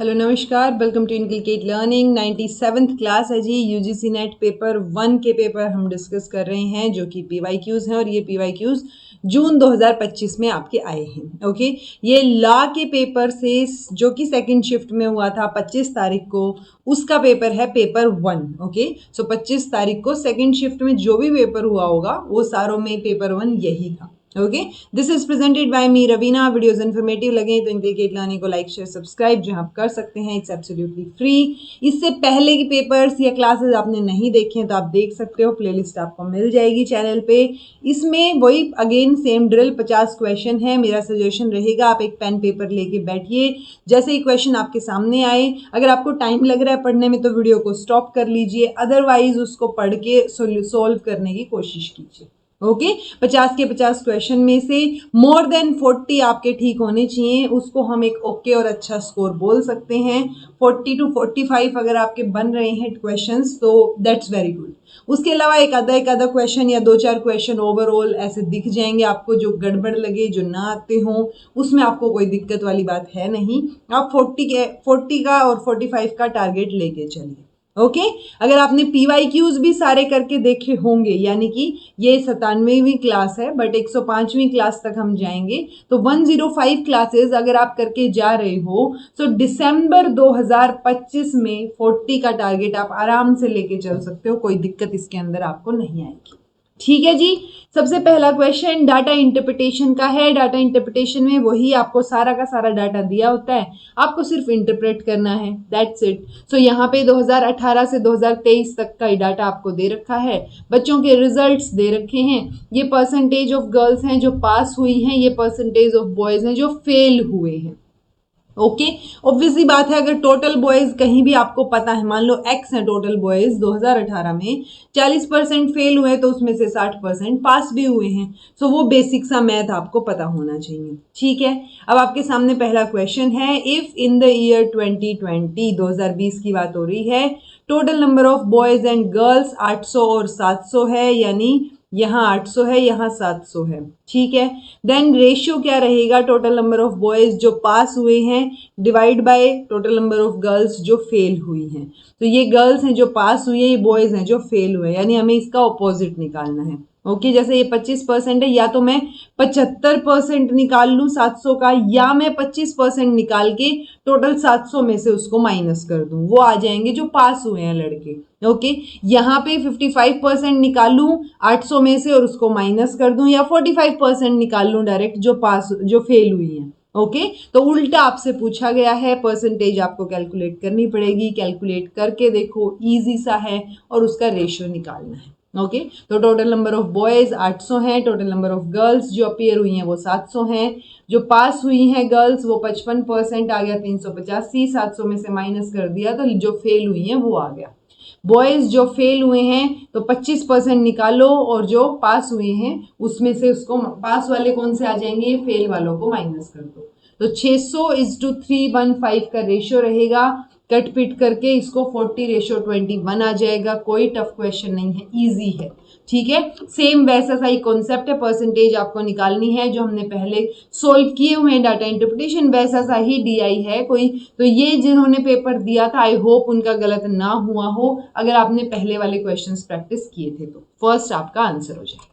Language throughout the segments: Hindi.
हेलो नमस्कार, welcome to inculcate learning. 97th class है जी। यूजीसी नेट पेपर 1 के पेपर हम डिस्कस कर रहे हैं जो कि पीवाईक्यूज हैं और ये पीवाईक्यूज जून 2025 में आपके आए हैं। ओके, ये लॉ के पेपर से जो कि सेकंड शिफ्ट में हुआ था 25 तारीख को, उसका पेपर है पेपर 1। ओके, सो 25 तारीख को सेकंड शिफ्ट में जो भी पेपर हुआ होगा वो सारों में पेपर 1 यही था। Okay, this is presented by me Raveena. Videos informative लगे तो इनकलकेट लर्निंग को लाइक शेयर सब्सक्राइब जो आप कर सकते हैं, इट्स एब्सोल्युटली फ्री। इससे पहले के पेपर्स या क्लासेस आपने नहीं देखे हैं तो आप देख सकते हो, प्लेलिस्ट आपको मिल जाएगी चैनल पे। इसमें वही अगेन सेम ड्रिल 50 क्वेश्चन है। मेरा सजेशन रहेगा आप एक पेन पेपर लेके बैठिए, जैसे ही क्वेश्चन आपके सामने आए, अगर आपको टाइम लग रहा है पढ़ने में तो वीडियो को स्टॉप कर लीजिए, अदरवाइज उसको पढ़ के सोल्व करने की कोशिश कीजिए। ओके, 50 के 50 क्वेश्चन में से मोर देन 40 आपके ठीक होने चाहिए, उसको हम एक ओके और अच्छा स्कोर बोल सकते हैं। 40 to 45 अगर आपके बन रहे हैं क्वेश्चंस तो दैट्स वेरी गुड। उसके अलावा एक आधा क्वेश्चन या 2-4 क्वेश्चन ओवरऑल ऐसे दिख जाएंगे आपको जो गड़बड़ लगे, जो ना आते हों, उसमें आपको कोई दिक्कत वाली बात है नहीं। आप 40 का और 45 का टारगेट लेके चलिए। ओके, अगर आपने पीवाईक्यूज भी सारे करके देखे होंगे, यानी कि ये 97वीं क्लास है बट 105वीं क्लास तक हम जाएंगे, तो 105 क्लासेस अगर आप करके जा रहे हो तो दिसंबर 2025 में 40 का टारगेट आप आराम से लेके चल सकते हो, कोई दिक्कत इसके अंदर आपको नहीं आएगी। ठीक है जी। सबसे पहला क्वेश्चन डाटा इंटरप्रिटेशन का है। डाटा इंटरप्रिटेशन में वही आपको सारा का सारा डाटा दिया होता है, आपको सिर्फ इंटरप्रेट करना है, दैट्स इट। सो यहाँ पे 2018 से 2023 तक का डाटा आपको दे रखा है, बच्चों के रिजल्ट्स दे रखे हैं, ये परसेंटेज ऑफ गर्ल्स हैं जो पास हुई हैं, ये परसेंटेज ऑफ बॉयज हैं जो फेल हुए हैं। ओके, ऑब्वियसली बात है, अगर टोटल बॉयज कहीं भी आपको पता है, मान लो एक्स है टोटल बॉयज 2018 में, 40% फेल हुए तो उसमें से 60% पास भी हुए हैं। सो वो बेसिक सा मैथ आपको पता होना चाहिए। ठीक है, अब आपके सामने पहला क्वेश्चन है, इफ इन द ईयर 2020 2020 की बात हो रही है, total number of boys and girls 800 और 700 है, यानी यहाँ 800 है, यहाँ 700 है। ठीक है, देन रेशियो क्या रहेगा, टोटल नंबर ऑफ बॉयज जो पास हुए हैं divide by total number of girls जो फेल हुई हैं। तो ये गर्ल्स हैं जो पास हुई है, ये बॉयज हैं जो फेल हुए, यानी हमें इसका ऑपोजिट निकालना है। ओके, जैसे ये 25% है, या तो मैं 75% निकाल लूं 700 का, या मैं 25% निकाल के टोटल 700 में से उसको माइनस कर दूं, वो आ जाएंगे जो पास हुए हैं लड़के। ओके, यहाँ पे 55% निकालूं 800 में से और उसको माइनस कर दूं, या 45% निकाल लूं डायरेक्ट जो फेल हुई हैं। ओके, तो उल्टा आपसे पूछा गया है, परसेंटेज आपको कैलकुलेट करनी पड़ेगी, कैलकुलेट करके देखो, इजी सा है, और उसका रेशियो निकालना है। ओके, तो टोटल नंबर ऑफ बॉयज 800 हैं, टोटल नंबर ऑफ गर्ल्स जो अपीयर हुई हैं वो 700 हैं, जो पास हुई हैं गर्ल्स वो 55% आ गया 385, 700 में से माइनस कर दिया तो जो फेल हुई हैं वो आ गया। बॉयज जो फेल हुए हैं तो 25% निकालो, और जो पास हुए हैं उसमें से उसको, पास वाले कौन से आ जाएंगे, फेल वालों को माइनस कर दो। तो 600:315 का रेशियो रहेगा, कट पिट करके इसको 40:21 आ जाएगा। कोई टफ क्वेश्चन नहीं है, इजी है। ठीक है, सेम वैसा सा ही कॉन्सेप्ट है, परसेंटेज आपको निकालनी है जो हमने पहले सोल्व किए हुए हैं डाटा इंटरप्रिटेशन, वैसा सा ही डीआई है कोई। तो ये जिन्होंने पेपर दिया था आई होप उनका गलत ना हुआ हो, अगर आपने पहले वाले क्वेश्चंस प्रैक्टिस किए थे तो फर्स्ट आपका आंसर हो जाएगा।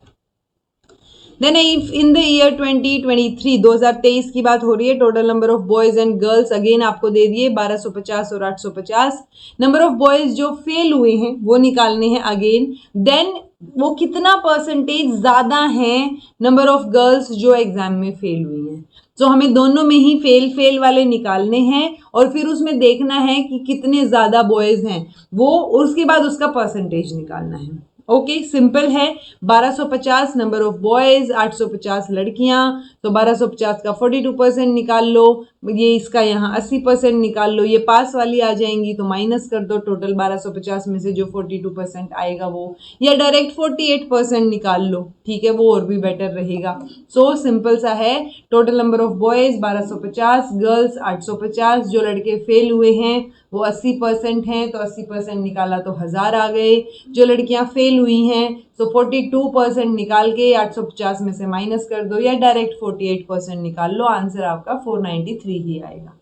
Then if in the year 2023 2023 की बात हो रही है, total number of boys and girls again आपको दे दिए 1250 और 850। नंबर ऑफ बॉयज जो फेल हुए हैं वो निकालने हैं अगेन, देन वो कितना परसेंटेज ज्यादा है नंबर ऑफ गर्ल्स जो एग्जाम में फेल हुई हैं। तो हमें दोनों में ही फेल वाले निकालने हैं, और फिर उसमें देखना है कि कितने ज्यादा बॉयज हैं वो, उसके बाद उसका परसेंटेज निकालना है। ओके, सिंपल है। 1250 नंबर ऑफ बॉयज, 850 लड़कियां, तो 1250 का 42% निकाल लो, ये इसका यहाँ 80% निकाल लो, ये पास वाली आ जाएंगी तो माइनस कर दो, टोटल 1250 में से जो 42% आएगा वो, या डायरेक्ट 48% निकाल लो। ठीक है, वो और भी बेटर रहेगा। सो सिंपल सा है, total number of boys 1250, girls 850, जो लड़के फेल हुए हैं वो 80% हैं, तो 80% निकाला तो 1000 आ गए, जो लड़कियां फेल हुई हैं तो 42% निकाल के 850 में से माइनस कर दो, या डायरेक्ट 48% निकाल लो, आंसर आपका 493 ही आएगा।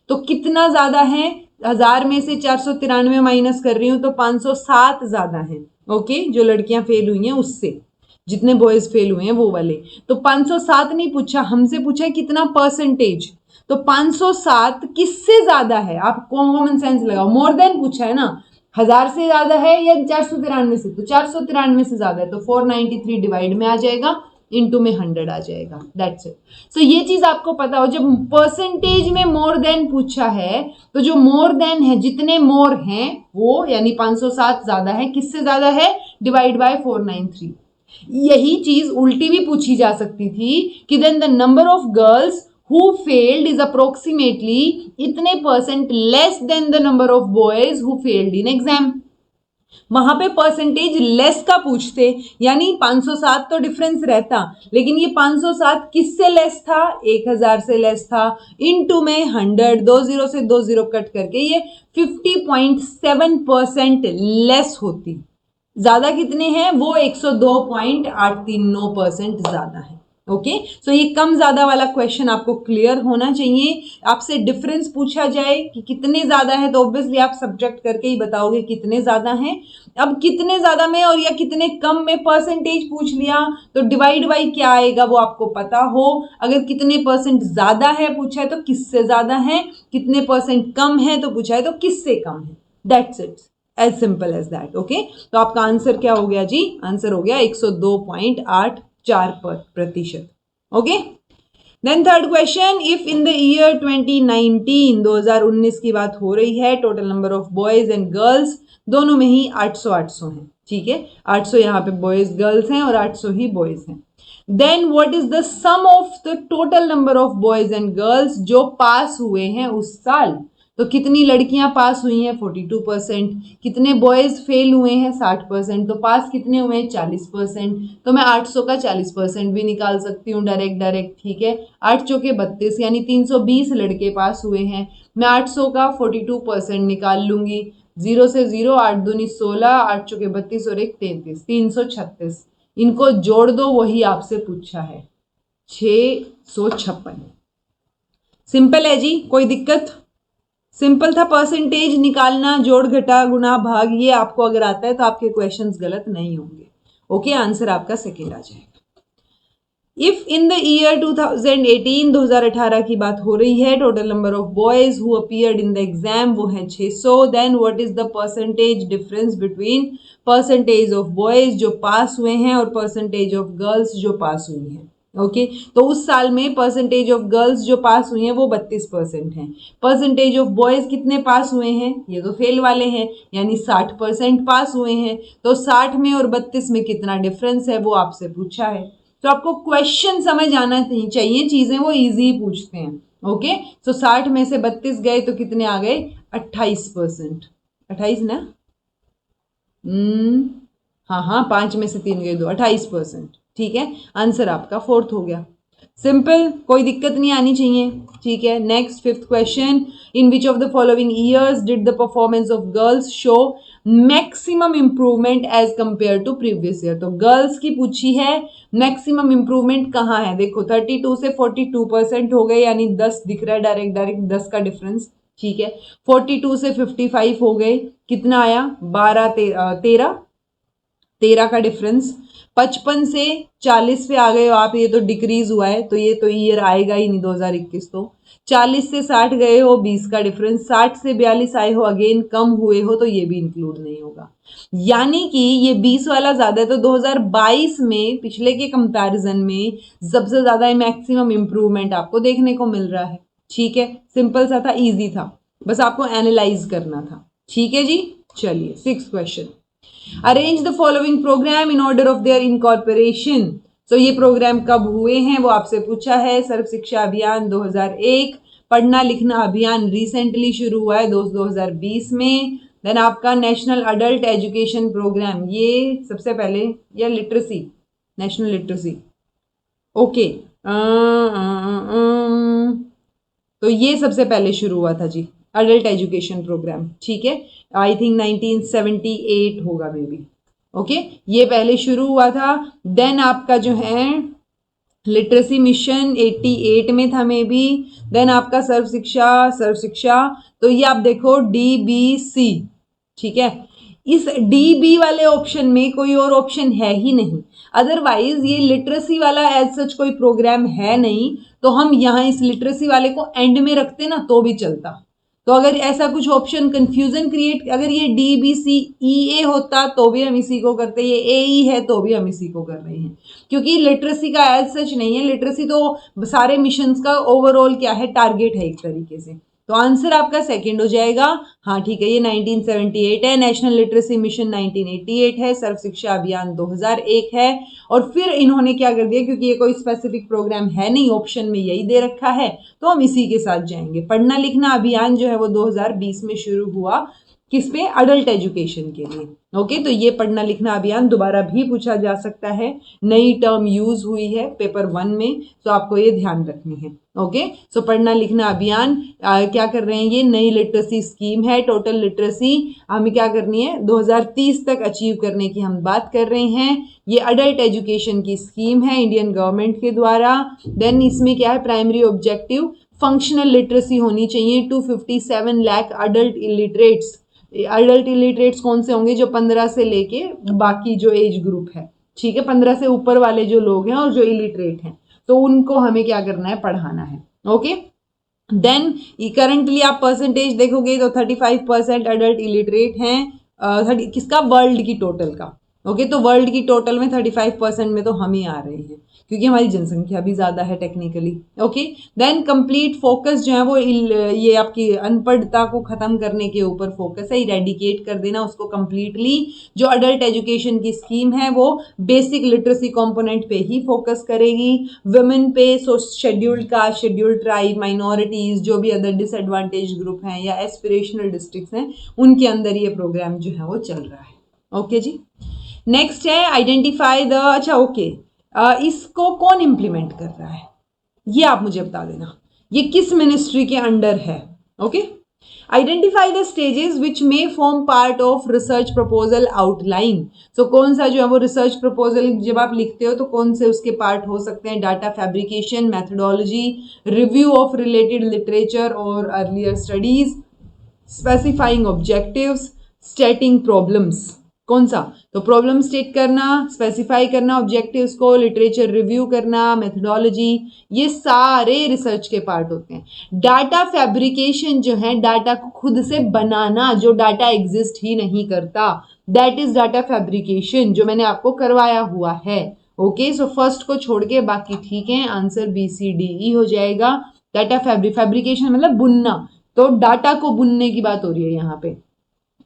तो कितना ज्यादा है, 1000 में से 493 माइनस कर रही हूं तो 507 ज्यादा है। ओके, जो लड़कियां फेल हुई हैं उससे, जितने बॉयज फेल हुए हैं वो वाले। तो 507 नहीं पूछा हमसे, पूछा है कितना परसेंटेज। तो 507 किससे ज्यादा है, आप कॉमन सेंस लगाओ, मोर देन पूछा है ना, 1000 से ज्यादा है या 493 से, तो 493 से ज्यादा है तो 493 डिवाइड में आ जाएगा, इनटू में 100 आ जाएगा, दैट्स इट। सो ये चीज आपको पता हो, जब परसेंटेज में मोर देन पूछा है तो जो मोर देन है, जितने मोर हैं वो यानी 507 ज्यादा है, किससे ज्यादा है, डिवाइड बाय 493। यही चीज उल्टी भी पूछी जा सकती थी कि then the number of girls who failed is approximately इतने percent less than the number of boys who failed in exam। वहां पे परसेंटेज लेस का पूछते, यानी 507 तो डिफरेंस रहता, लेकिन ये 507 किससे लेस था, 1000 से लेस था, इनटू में 100, 20 से 20 कट करके ये 50.7% लेस होती। ज्यादा कितने हैं, वो 102.839% ज्यादा है। ओके, सो ये कम ज्यादा वाला क्वेश्चन आपको क्लियर होना चाहिए। आपसे डिफरेंस पूछा जाए कि कितने ज्यादा है तो ऑब्वियसली आप सब्ट्रैक्ट करके ही बताओगे कितने ज्यादा हैं। अब कितने ज्यादा में और या कितने कम में परसेंटेज पूछ लिया तो डिवाइड बाई क्या आएगा वो आपको पता हो। अगर कितने परसेंट ज्यादा है पूछा है तो किससे ज्यादा है, कितने परसेंट कम है तो पूछा है तो किससे कम है, that's it, as simple as that. Okay, तो आपका आंसर क्या हो गया जी, आंसर हो गया 102.84%। Okay, then third question, if in the year 2019 की बात हो रही है, total number of boys and girls दोनों में ही 800 है, ठीक है, 800 यहाँ पे बॉयज गर्ल्स हैं और 800 ही बॉयज हैं। Then what is the sum of the total number of boys and girls जो पास हुए हैं उस साल। तो कितनी लड़कियां पास हुई हैं, 42%, कितने बॉयज फेल हुए हैं, 60%, तो पास कितने हुए हैं, 40%। तो मैं 800 का 40% भी निकाल सकती हूँ डायरेक्ट, ठीक है, 8 चौके 32 यानी 320 लड़के पास हुए हैं। मैं 800 का 42% निकाल लूंगी, 0 से 0, 8 दूनी 16, 8 चौके 32 और 1 33, 336। इनको जोड़ दो, वही आपसे पूछा है, 656। सिंपल है जी, कोई दिक्कत, सिंपल था, परसेंटेज निकालना, जोड़ घटा गुना भाग, ये आपको अगर आता है तो आपके क्वेश्चंस गलत नहीं होंगे। ओके, आंसर आपका सेकेंड आ जाएगा। इफ इन द ईयर 2018 की बात हो रही है, total number of boys who appeared in the exam वो है 600, then what is the percentage difference between percentage of boys जो पास हुए हैं और परसेंटेज ऑफ गर्ल्स जो पास हुई हैं। ओके, तो उस साल में परसेंटेज ऑफ गर्ल्स जो पास हुई हैं वो 32% है, परसेंटेज ऑफ बॉयज कितने पास हुए हैं, ये तो फेल वाले हैं, यानी 60% पास हुए हैं। तो 60 में और 32 में कितना डिफरेंस है वो आपसे पूछा है। तो आपको क्वेश्चन समझ आना चाहिए, चीजें वो इजी पूछते हैं। ओके, सो 60 में से 32 गए तो कितने आ गए, 28%, 28 ना, हाँ, 5 में से 3 गए 2, 28%, ठीक है, आंसर आपका फोर्थ हो गया। सिंपल, कोई दिक्कत नहीं आनी चाहिए, ठीक है। Next fifth question, in which of the following years did the performance of girls show maximum improvement as compare to previous year. तो गर्ल्स की पूछी है, मैक्सिमम इंप्रूवमेंट कहाँ है, देखो 32 से 42% हो गए, यानी 10 दिख रहा है डायरेक्ट 10 का डिफरेंस, ठीक है। 42 से 55 हो गए, कितना आया, 12 13 का डिफरेंस। 55 से 40 पे आ गए हो आप, ये तो डिक्रीज हुआ है तो ये तो ईयर आएगा ही नहीं 2021। तो 40 से 60 गए हो, 20 का डिफरेंस। 60 से 42 आए हो, अगेन कम हुए हो तो ये भी इंक्लूड नहीं होगा, यानी कि ये 20 वाला ज्यादा है। तो 2022 में पिछले के कंपैरिजन में सबसे ज्यादा मैक्सिमम इंप्रूवमेंट आपको देखने को मिल रहा है, ठीक है। सिंपल सा था, इजी था, बस आपको एनालाइज करना था, ठीक है जी। चलिए 6th question, arrange the following programme in order of their incorporation. तो ये प्रोग्राम कब हुए हैं वो आपसे पूछा है। सर्व शिक्षा अभियान 2001, पढ़ना लिखना अभियान रिसेंटली शुरू हुआ है 2020 में। देन आपका नेशनल अडल्ट एजुकेशन प्रोग्राम, ये सबसे पहले, या लिटरेसी, नेशनल लिटरेसी, ओके, तो ये सबसे पहले शुरू हुआ था जी, अडल्ट एजुकेशन प्रोग्राम, ठीक है। आई थिंक 1978 होगा मे बी, ओके, ये पहले शुरू हुआ था। देन आपका जो है लिटरेसी मिशन 88 में था मे बी। देन आपका सर्व शिक्षा, तो ये आप देखो DBC, ठीक है। इस DB वाले ऑप्शन में कोई और ऑप्शन है ही नहीं, अदरवाइज ये लिटरेसी वाला एज सच कोई प्रोग्राम है नहीं, तो हम यहाँ इस लिटरेसी वाले को एंड में रखते ना तो भी चलता। तो अगर ऐसा कुछ ऑप्शन कंफ्यूजन क्रिएट, अगर ये DBCEA होता तो भी हम इसी को करते, ये AE है तो भी हम इसी को कर रहे हैं, क्योंकि लिटरेसी का एज सच नहीं है। लिटरेसी तो सारे मिशंस का ओवरऑल क्या है, टारगेट है एक तरीके से। तो आंसर आपका सेकंड हो जाएगा। हाँ ठीक है, ये 1978 है, नेशनल लिटरेसी मिशन 1988 है, सर्व शिक्षा अभियान 2001 है। और फिर इन्होंने क्या कर दिया, क्योंकि ये कोई स्पेसिफिक प्रोग्राम है नहीं, ऑप्शन में यही दे रखा है, तो हम इसी के साथ जाएंगे। पढ़ना लिखना अभियान जो है वो 2020 में शुरू हुआ, किस पे, अडल्ट एजुकेशन के लिए। ओके, तो ये पढ़ना लिखना अभियान दोबारा भी पूछा जा सकता है, नई टर्म यूज हुई है पेपर 1 में, तो आपको ये ध्यान रखनी है। ओके, सो पढ़ना लिखना अभियान क्या कर रहे हैं, ये नई लिटरेसी स्कीम है। टोटल लिटरेसी हमें क्या करनी है, 2030 तक अचीव करने की हम बात कर रहे हैं। ये अडल्ट एजुकेशन की स्कीम है इंडियन गवर्नमेंट के द्वारा। देन इसमें क्या है, प्राइमरी ऑब्जेक्टिव फंक्शनल लिटरेसी होनी चाहिए। 257 lakh adult illiterates, adult illiterates कौन से होंगे, जो 15 से लेके बाकी जो एज ग्रुप है, ठीक है, 15 से ऊपर वाले जो लोग हैं और जो इलिटरेट हैं, तो उनको हमें क्या करना है, पढ़ाना है। ओके, देन करंटली आप परसेंटेज देखोगे तो 35% अडल्ट इलिटरेट हैं, किसका, वर्ल्ड की टोटल का। ओके, तो वर्ल्ड की टोटल में 35% में तो हम ही आ रहे हैं, क्योंकि हमारी जनसंख्या भी ज्यादा है technically. Okay, then complete focus जो है वो ये आपकी अनपढ़ता को खत्म करने के ऊपर फोकस है, इरेडिकेट कर देना उसको कंप्लीटली। जो अडल्ट एजुकेशन की स्कीम है वो बेसिक लिटरेसी कंपोनेंट पे ही फोकस करेगी, वुमेन पे, scheduled caste, scheduled tribe, minorities, जो भी अदर डिसएडवांटेज ग्रुप हैं या एस्पिरेशनल डिस्ट्रिक्ट्स हैं, उनके अंदर ये प्रोग्राम जो है वो चल रहा है। ओके जी, नेक्स्ट है आइडेंटिफाई द, अच्छा ओके, इसको कौन इंप्लीमेंट कर रहा है, ये आप मुझे बता देना, ये किस मिनिस्ट्री के अंडर है। Okay, identify the stages which may form part of research proposal outline. So कौन सा जो है वो रिसर्च प्रपोजल जब आप लिखते हो तो कौन से उसके पार्ट हो सकते हैं, data fabrication, methodology, review of related literature और earlier studies, specifying objectives, stating problems. कौन सा, तो प्रॉब्लम स्टेट करना, स्पेसिफाई करना ऑब्जेक्टिव्स को, लिटरेचर रिव्यू करना, मेथडोलॉजी, ये सारे रिसर्च के पार्ट होते हैं। डाटा फैब्रिकेशन जो है, डाटा को खुद से बनाना, जो डाटा एग्जिस्ट ही नहीं करता, दैट इज डाटा फैब्रिकेशन, जो मैंने आपको करवाया हुआ है। ओके, सो फर्स्ट को छोड़ के बाकी ठीक है, आंसर BCDE हो जाएगा। डाटा फैब्रिकेशन मतलब बुनना, तो डाटा को बुनने की बात हो रही है यहाँ पे,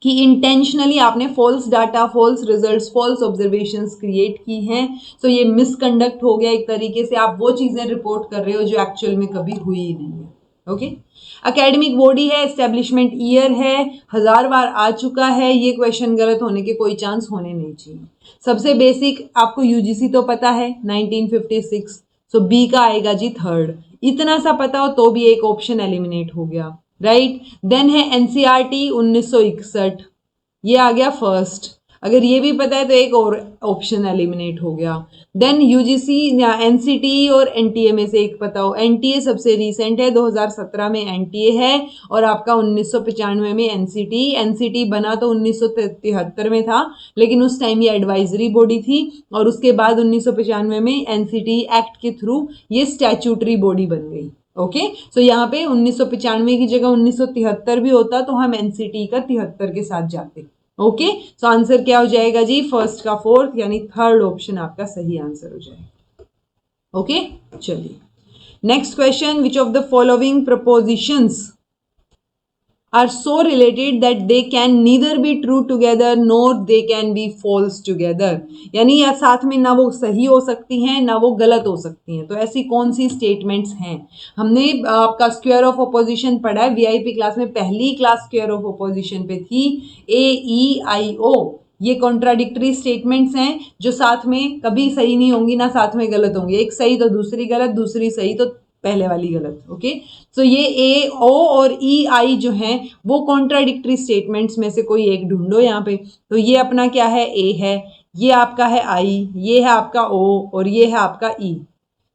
कि इंटेंशनली आपने false data, false results, false observations create की हैं, सो ये मिसकंडक्ट हो गया एक तरीके से, आप वो चीजें रिपोर्ट कर रहे हो जो एक्चुअल में कभी हुई ही नहीं है। ओके, एकेडमिक बॉडी है, एस्टेब्लिशमेंट ईयर है, 1000 बार आ चुका है, ये क्वेश्चन गलत होने के कोई चांस होने नहीं चाहिए। सबसे बेसिक आपको UGC तो पता है 1956, सो बी का आएगा जी थर्ड, इतना सा पता हो तो भी एक ऑप्शन एलिमिनेट हो गया, राइट। देन है NCERT 1961, ये आ गया फर्स्ट, अगर ये भी पता है तो एक और ऑप्शन एलिमिनेट हो गया। देन UGC या NCT और NTA में से एक पता हो, NTA सबसे रीसेंट है, 2017 में NTA है, और आपका 1995 में NCT बना तो 1973 में था, लेकिन उस टाइम ये एडवाइजरी बॉडी थी, और उसके बाद 1995 में NCT एक्ट के थ्रू ये स्टैट्यूटरी बॉडी बन गई। ओके, सो यहाँ पे 1995 की जगह 1973 भी होता तो हम NCT का 73 के साथ जाते। ओके, सो आंसर क्या हो जाएगा जी, फर्स्ट का फोर्थ, यानी थर्ड ऑप्शन आपका सही आंसर हो जाएगा। ओके, चलिए next question, which of the following propositions are so related that they can neither be true together nor they can be false together, यानी या साथ में ना वो सही हो सकती हैं ना वो गलत हो सकती हैं। तो ऐसी कौन सी स्टेटमेंट्स हैं, हमने आपका स्क्वायर ऑफ अपोजिशन पढ़ा है VIP क्लास में, पहली क्लास स्क्वायर ऑफ अपोजिशन पे थी, AEIO, ये कॉन्ट्राडिक्टरी स्टेटमेंट्स हैं जो साथ में कभी सही नहीं होंगी ना साथ में गलत होंगी, एक सही तो दूसरी गलत, दूसरी सही तो पहले वाली गलत। ओके, सो ये A, O और EI जो हैं वो कॉन्ट्राडिक्टरी स्टेटमेंट्स में से कोई एक ढूंढो यहाँ पे। तो ये अपना क्या है, A है, ये आपका है I, ये है आपका O और ये है आपका E।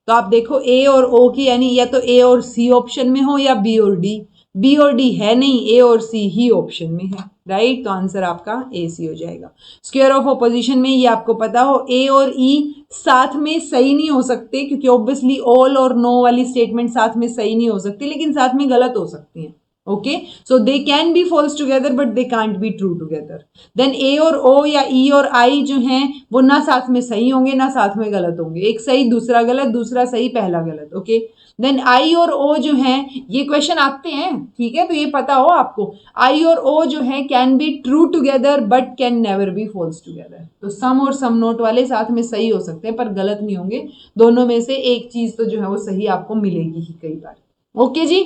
तो आप देखो ए और ओ की यानी या तो ए और सी ऑप्शन में हो या बी और डी, बी और डी है नहीं, ए और सी ही ऑप्शन में है, राइट। तो आंसर आपका ए सी हो जाएगा। स्क्वायर ऑफ ऑपोजिशन में ये आपको पता हो ए और ई साथ में सही नहीं हो सकते, क्योंकि ऑब्वियसली ऑल और नो वाली स्टेटमेंट साथ में सही नहीं हो सकती, लेकिन साथ में गलत हो सकती हैं। Okay, so they can be false together but they can't be true together. Then A और ओ या ई और आई जो हैं वो ना साथ में सही होंगे ना साथ में गलत होंगे, एक सही दूसरा गलत, दूसरा सही पहला गलत। ओके, देन आई और ओ जो हैं, ये क्वेश्चन आते हैं, ठीक है, तो ये पता हो आपको, आई और ओ जो है can be true together but can never be false together. तो सम और सम नोट वाले साथ में सही हो सकते हैं पर गलत नहीं होंगे, दोनों में से एक चीज तो जो है वो सही आपको मिलेगी ही कई बार। ओके जी,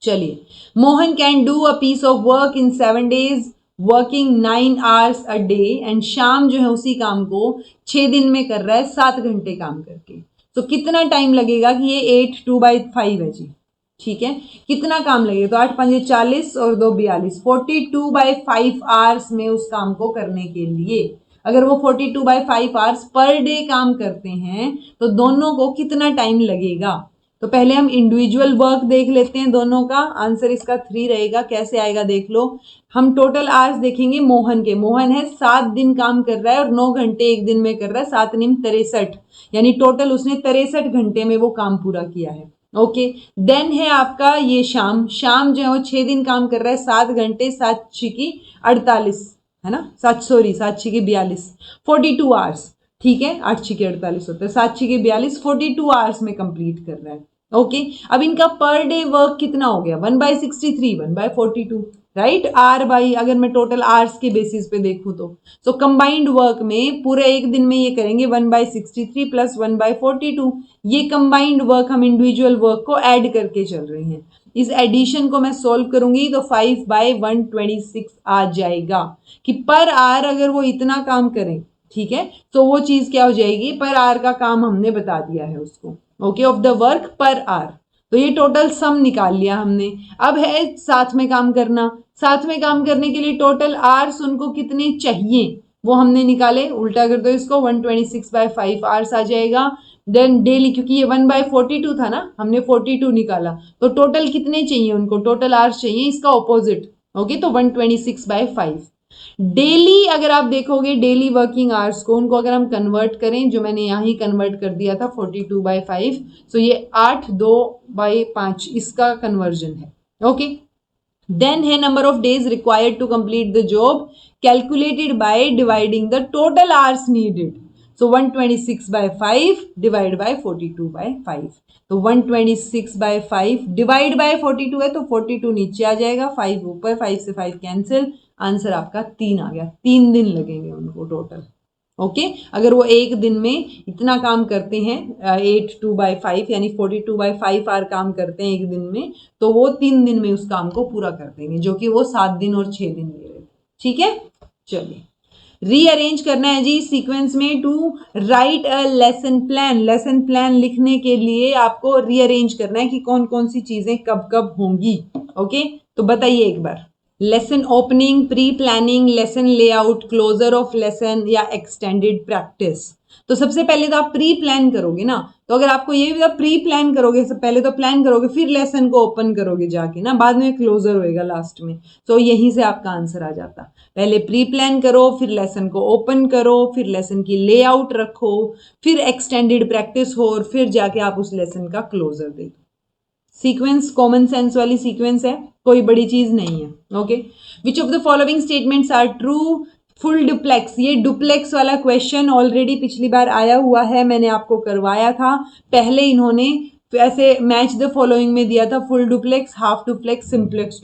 चलिए, Mohan can do a piece of work in 7 days working 9 hours a day, and Shyam जो है उसी काम को 6 दिन में कर रहा है 7 घंटे काम करके। तो कितना टाइम लगेगा कि ये 8 2/5 है जी, ठीक है, कितना काम लगेगा, तो 8 5 40 और 2 42, 42/5 आवर्स में उस काम को करने के लिए। अगर वो 42/5 आवर्स पर डे काम करते हैं तो दोनों को कितना टाइम लगेगा। तो पहले हम इंडिविजुअल वर्क देख लेते हैं दोनों का, आंसर इसका 3 रहेगा। कैसे आएगा देख लो, हम टोटल आवर्स देखेंगे मोहन के, मोहन है 7 दिन काम कर रहा है और 9 घंटे एक दिन में कर रहा है, 7 निम 63, यानी टोटल उसने 63 घंटे में वो काम पूरा किया है। ओके, देन है आपका ये शाम, शाम जो है वो 6 दिन काम कर रहा है, 7 घंटे 7 छिकी 48, है ना, 7 छिकी 42, 42 आवर्स, ठीक है, 8 छिके 48 होता है, 7 छिके 42, 42 आवर्स में कंप्लीट कर रहा है। ओके, अब इनका पर डे वर्क कितना हो गया, 1/63, 1/42, राइट, आर बाई, अगर मैं टोटल आवर्स के बेसिस पे देखूं तो, सो कंबाइंड वर्क में पूरे एक दिन में ये करेंगे 1/63 प्लस 1/42, ये कंबाइंड वर्क हम इंडिविजुअल वर्क को ऐड करके चल रहे हैं। इस एडिशन को मैं सोल्व करूंगी तो 5/126 आ जाएगा कि पर आवर अगर वो इतना काम करें, ठीक है, तो वो चीज क्या हो जाएगी, पर आवर का काम हमने बता दिया है उसको। Okay, of the work per hour, तो ये टोटल सम निकाल लिया हमने। अब है साथ में काम करना, साथ में काम करने के लिए टोटल आवर्स उनको कितने चाहिए वो हमने निकाले, उल्टा कर दो इसको, 126/5 आवर्स आ जाएगा। देन डेली, क्योंकि ये 1/42 था ना, हमने 42 निकाला, तो टोटल कितने चाहिए उनको, टोटल आवर्स चाहिए इसका ऑपोजिट। ओके, तो 126/5 डेली। अगर आप देखोगे डेली वर्किंग आवर्स को, उनको अगर हम कन्वर्ट करें, जो मैंने यहाँ ही कन्वर्ट कर दिया था 42/5, सो ये 8 2/5 इसका कन्वर्जन है। ओके, देन है number of days required to complete the job calculated by dividing the total hours needed. So 126/5 divide by 42/5, तो 126/5 डिवाइड बाय 42 है, तो 42 नीचे आ जाएगा, 5 ऊपर, 5 से 5 कैंसिल, आंसर आपका 3 आ गया। 3 दिन लगेंगे उनको टोटल। ओके, अगर वो एक दिन में इतना काम करते हैं 8 2/5 यानी 42/5 आवर काम करते हैं एक दिन में, तो वो 3 दिन में उस काम को पूरा कर देंगे, जो कि वो 7 दिन और 6 दिन ले रहे थे। ठीक है, चलिए रीअरेंज करना है जी सीक्वेंस में to write a lesson plan. Lesson plan लिखने के लिए आपको रीअरेंज करना है कि कौन कौन सी चीजें कब कब होंगी। ओके, तो बताइए एक बार, lesson opening, pre planning, lesson layout, closure of lesson या एक्सटेंडेड प्रैक्टिस। तो सबसे पहले तो आप प्री प्लान करोगे ना, तो अगर आपको ये भी प्री प्लान करोगे, सब पहले तो प्लान करोगे फिर लेसन को ओपन करोगे जाके ना, बाद में क्लोजर होएगा लास्ट में, तो यहीं से आपका आंसर आ जाता। पहले प्री प्लान करो, फिर लेसन को ओपन करो, फिर लेसन की लेआउट रखो, फिर एक्सटेंडेड प्रैक्टिस हो, और फिर जाके आप उस लेसन का क्लोजर दे दो। सीक्वेंस कॉमन सेंस वाली सीक्वेंस है, कोई बड़ी चीज नहीं है। Okay, which of the following statements are true. Full duplex, ये डुप्लेक्स वाला क्वेश्चन ऑलरेडी पिछली बार आया हुआ है, मैंने आपको करवाया था। पहले इन्होंने ऐसे मैच द फॉलोइंग में दिया था, full duplex, half duplex, simplex,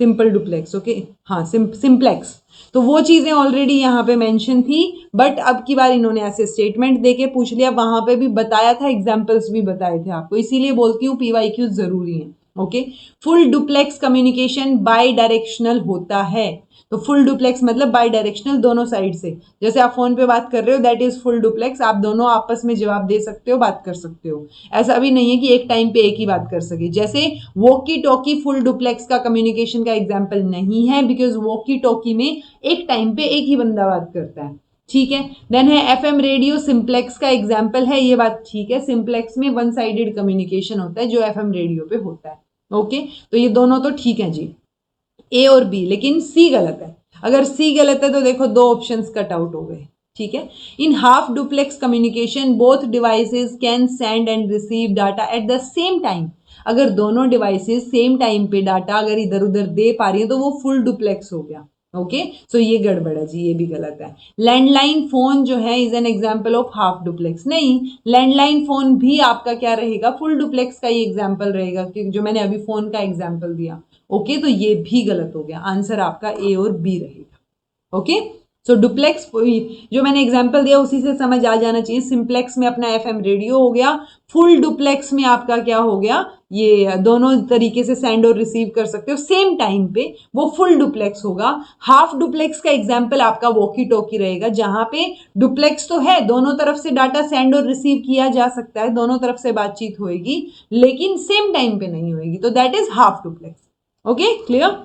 simple duplex. Okay, हाँ सिंप्लेक्स, तो वो चीजें ऑलरेडी यहाँ पे मेंशन थी, बट अब की बार इन्होंने ऐसे स्टेटमेंट देके पूछ लिया, वहां पे भी बताया था, एग्जाम्पल्स भी बताए थे आपको, इसीलिए बोलती हूँ PYQ जरूरी है। Okay, full duplex communication bye directional होता है, तो फुल डुप्लेक्स मतलब बाय डायरेक्शनल, दोनों साइड से, जैसे आप फोन पे बात कर रहे हो दैट इज फुल डुप्लेक्स, आप दोनों आपस में जवाब दे सकते हो, बात कर सकते हो। ऐसा भी नहीं है कि एक टाइम पे एक ही बात कर सके, जैसे वॉकी टॉकी फुल डुप्लेक्स का कम्युनिकेशन का एग्जाम्पल नहीं है, बिकॉज वॉकी टॉकी में एक टाइम पे एक ही बंदा बात करता है। ठीक है। देन है एफएम रेडियो, सिंप्लेक्स का एग्जाम्पल है, ये बात ठीक है। सिंप्लेक्स में वन साइडेड कम्युनिकेशन होता है जो एफएम रेडियो पे होता है। ओके, तो ये दोनों तो ठीक है जी, ए और बी, लेकिन सी गलत है। अगर सी गलत है तो देखो दो ऑप्शंस कट आउट हो गए। ठीक है। In half duplex communication both devices can send and receive data at the same time. अगर दोनों डिवाइसेस सेम टाइम पे डाटा अगर इधर उधर दे पा रही है तो वो फुल डुप्लेक्स हो गया। ओके, सो ये गड़बड़ है जी, ये भी गलत है। लैंडलाइन फोन जो है is an example of half duplex, नहीं, लैंडलाइन फोन भी आपका क्या रहेगा, फुल डुप्लेक्स का ही एग्जाम्पल रहेगा, क्योंकि जो मैंने अभी फोन का एग्जाम्पल दिया। ओके, तो ये भी गलत हो गया, आंसर आपका ए और बी रहेगा। ओके, सो डुप्लेक्स जो मैंने एग्जांपल दिया उसी से समझ आ जाना चाहिए। सिंप्लेक्स में अपना एफएम रेडियो हो गया, फुल डुप्लेक्स में आपका क्या हो गया, ये दोनों तरीके से सेंड और रिसीव कर सकते हो सेम टाइम पे, वो फुल डुप्लेक्स होगा। हाफ डुप्लेक्स का एग्जाम्पल आपका वॉकी टॉकी रहेगा, जहां पे डुप्लेक्स तो है, दोनों तरफ से डाटा सेंड और रिसीव किया जा सकता है, दोनों तरफ से बातचीत होगी, लेकिन सेम टाइम पे नहीं होगी, तो that is half duplex. Okay, clear?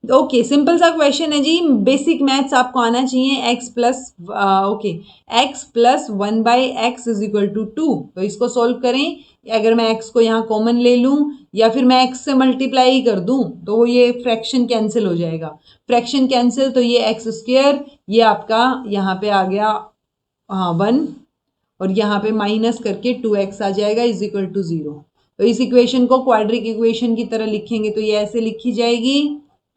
Okay, simple सा क्वेश्चन है जी, बेसिक मैथ्स आपको आना चाहिए। x plus okay, x plus 1/x is equal to 2, तो इसको सोल्व करें। अगर मैं x को यहाँ कॉमन ले लूँ या फिर मैं x से मल्टीप्लाई कर दूँ तो ये फ्रैक्शन कैंसिल हो जाएगा, फ्रैक्शन कैंसिल, तो ये x स्क्वायर, ये आपका यहाँ पे आ गया 1, और यहाँ पे माइनस करके 2x आ जाएगा इज इक्वल टू 0। तो इस इक्वेशन को क्वाड्रिक इक्वेशन की तरह लिखेंगे तो ये ऐसे लिखी जाएगी,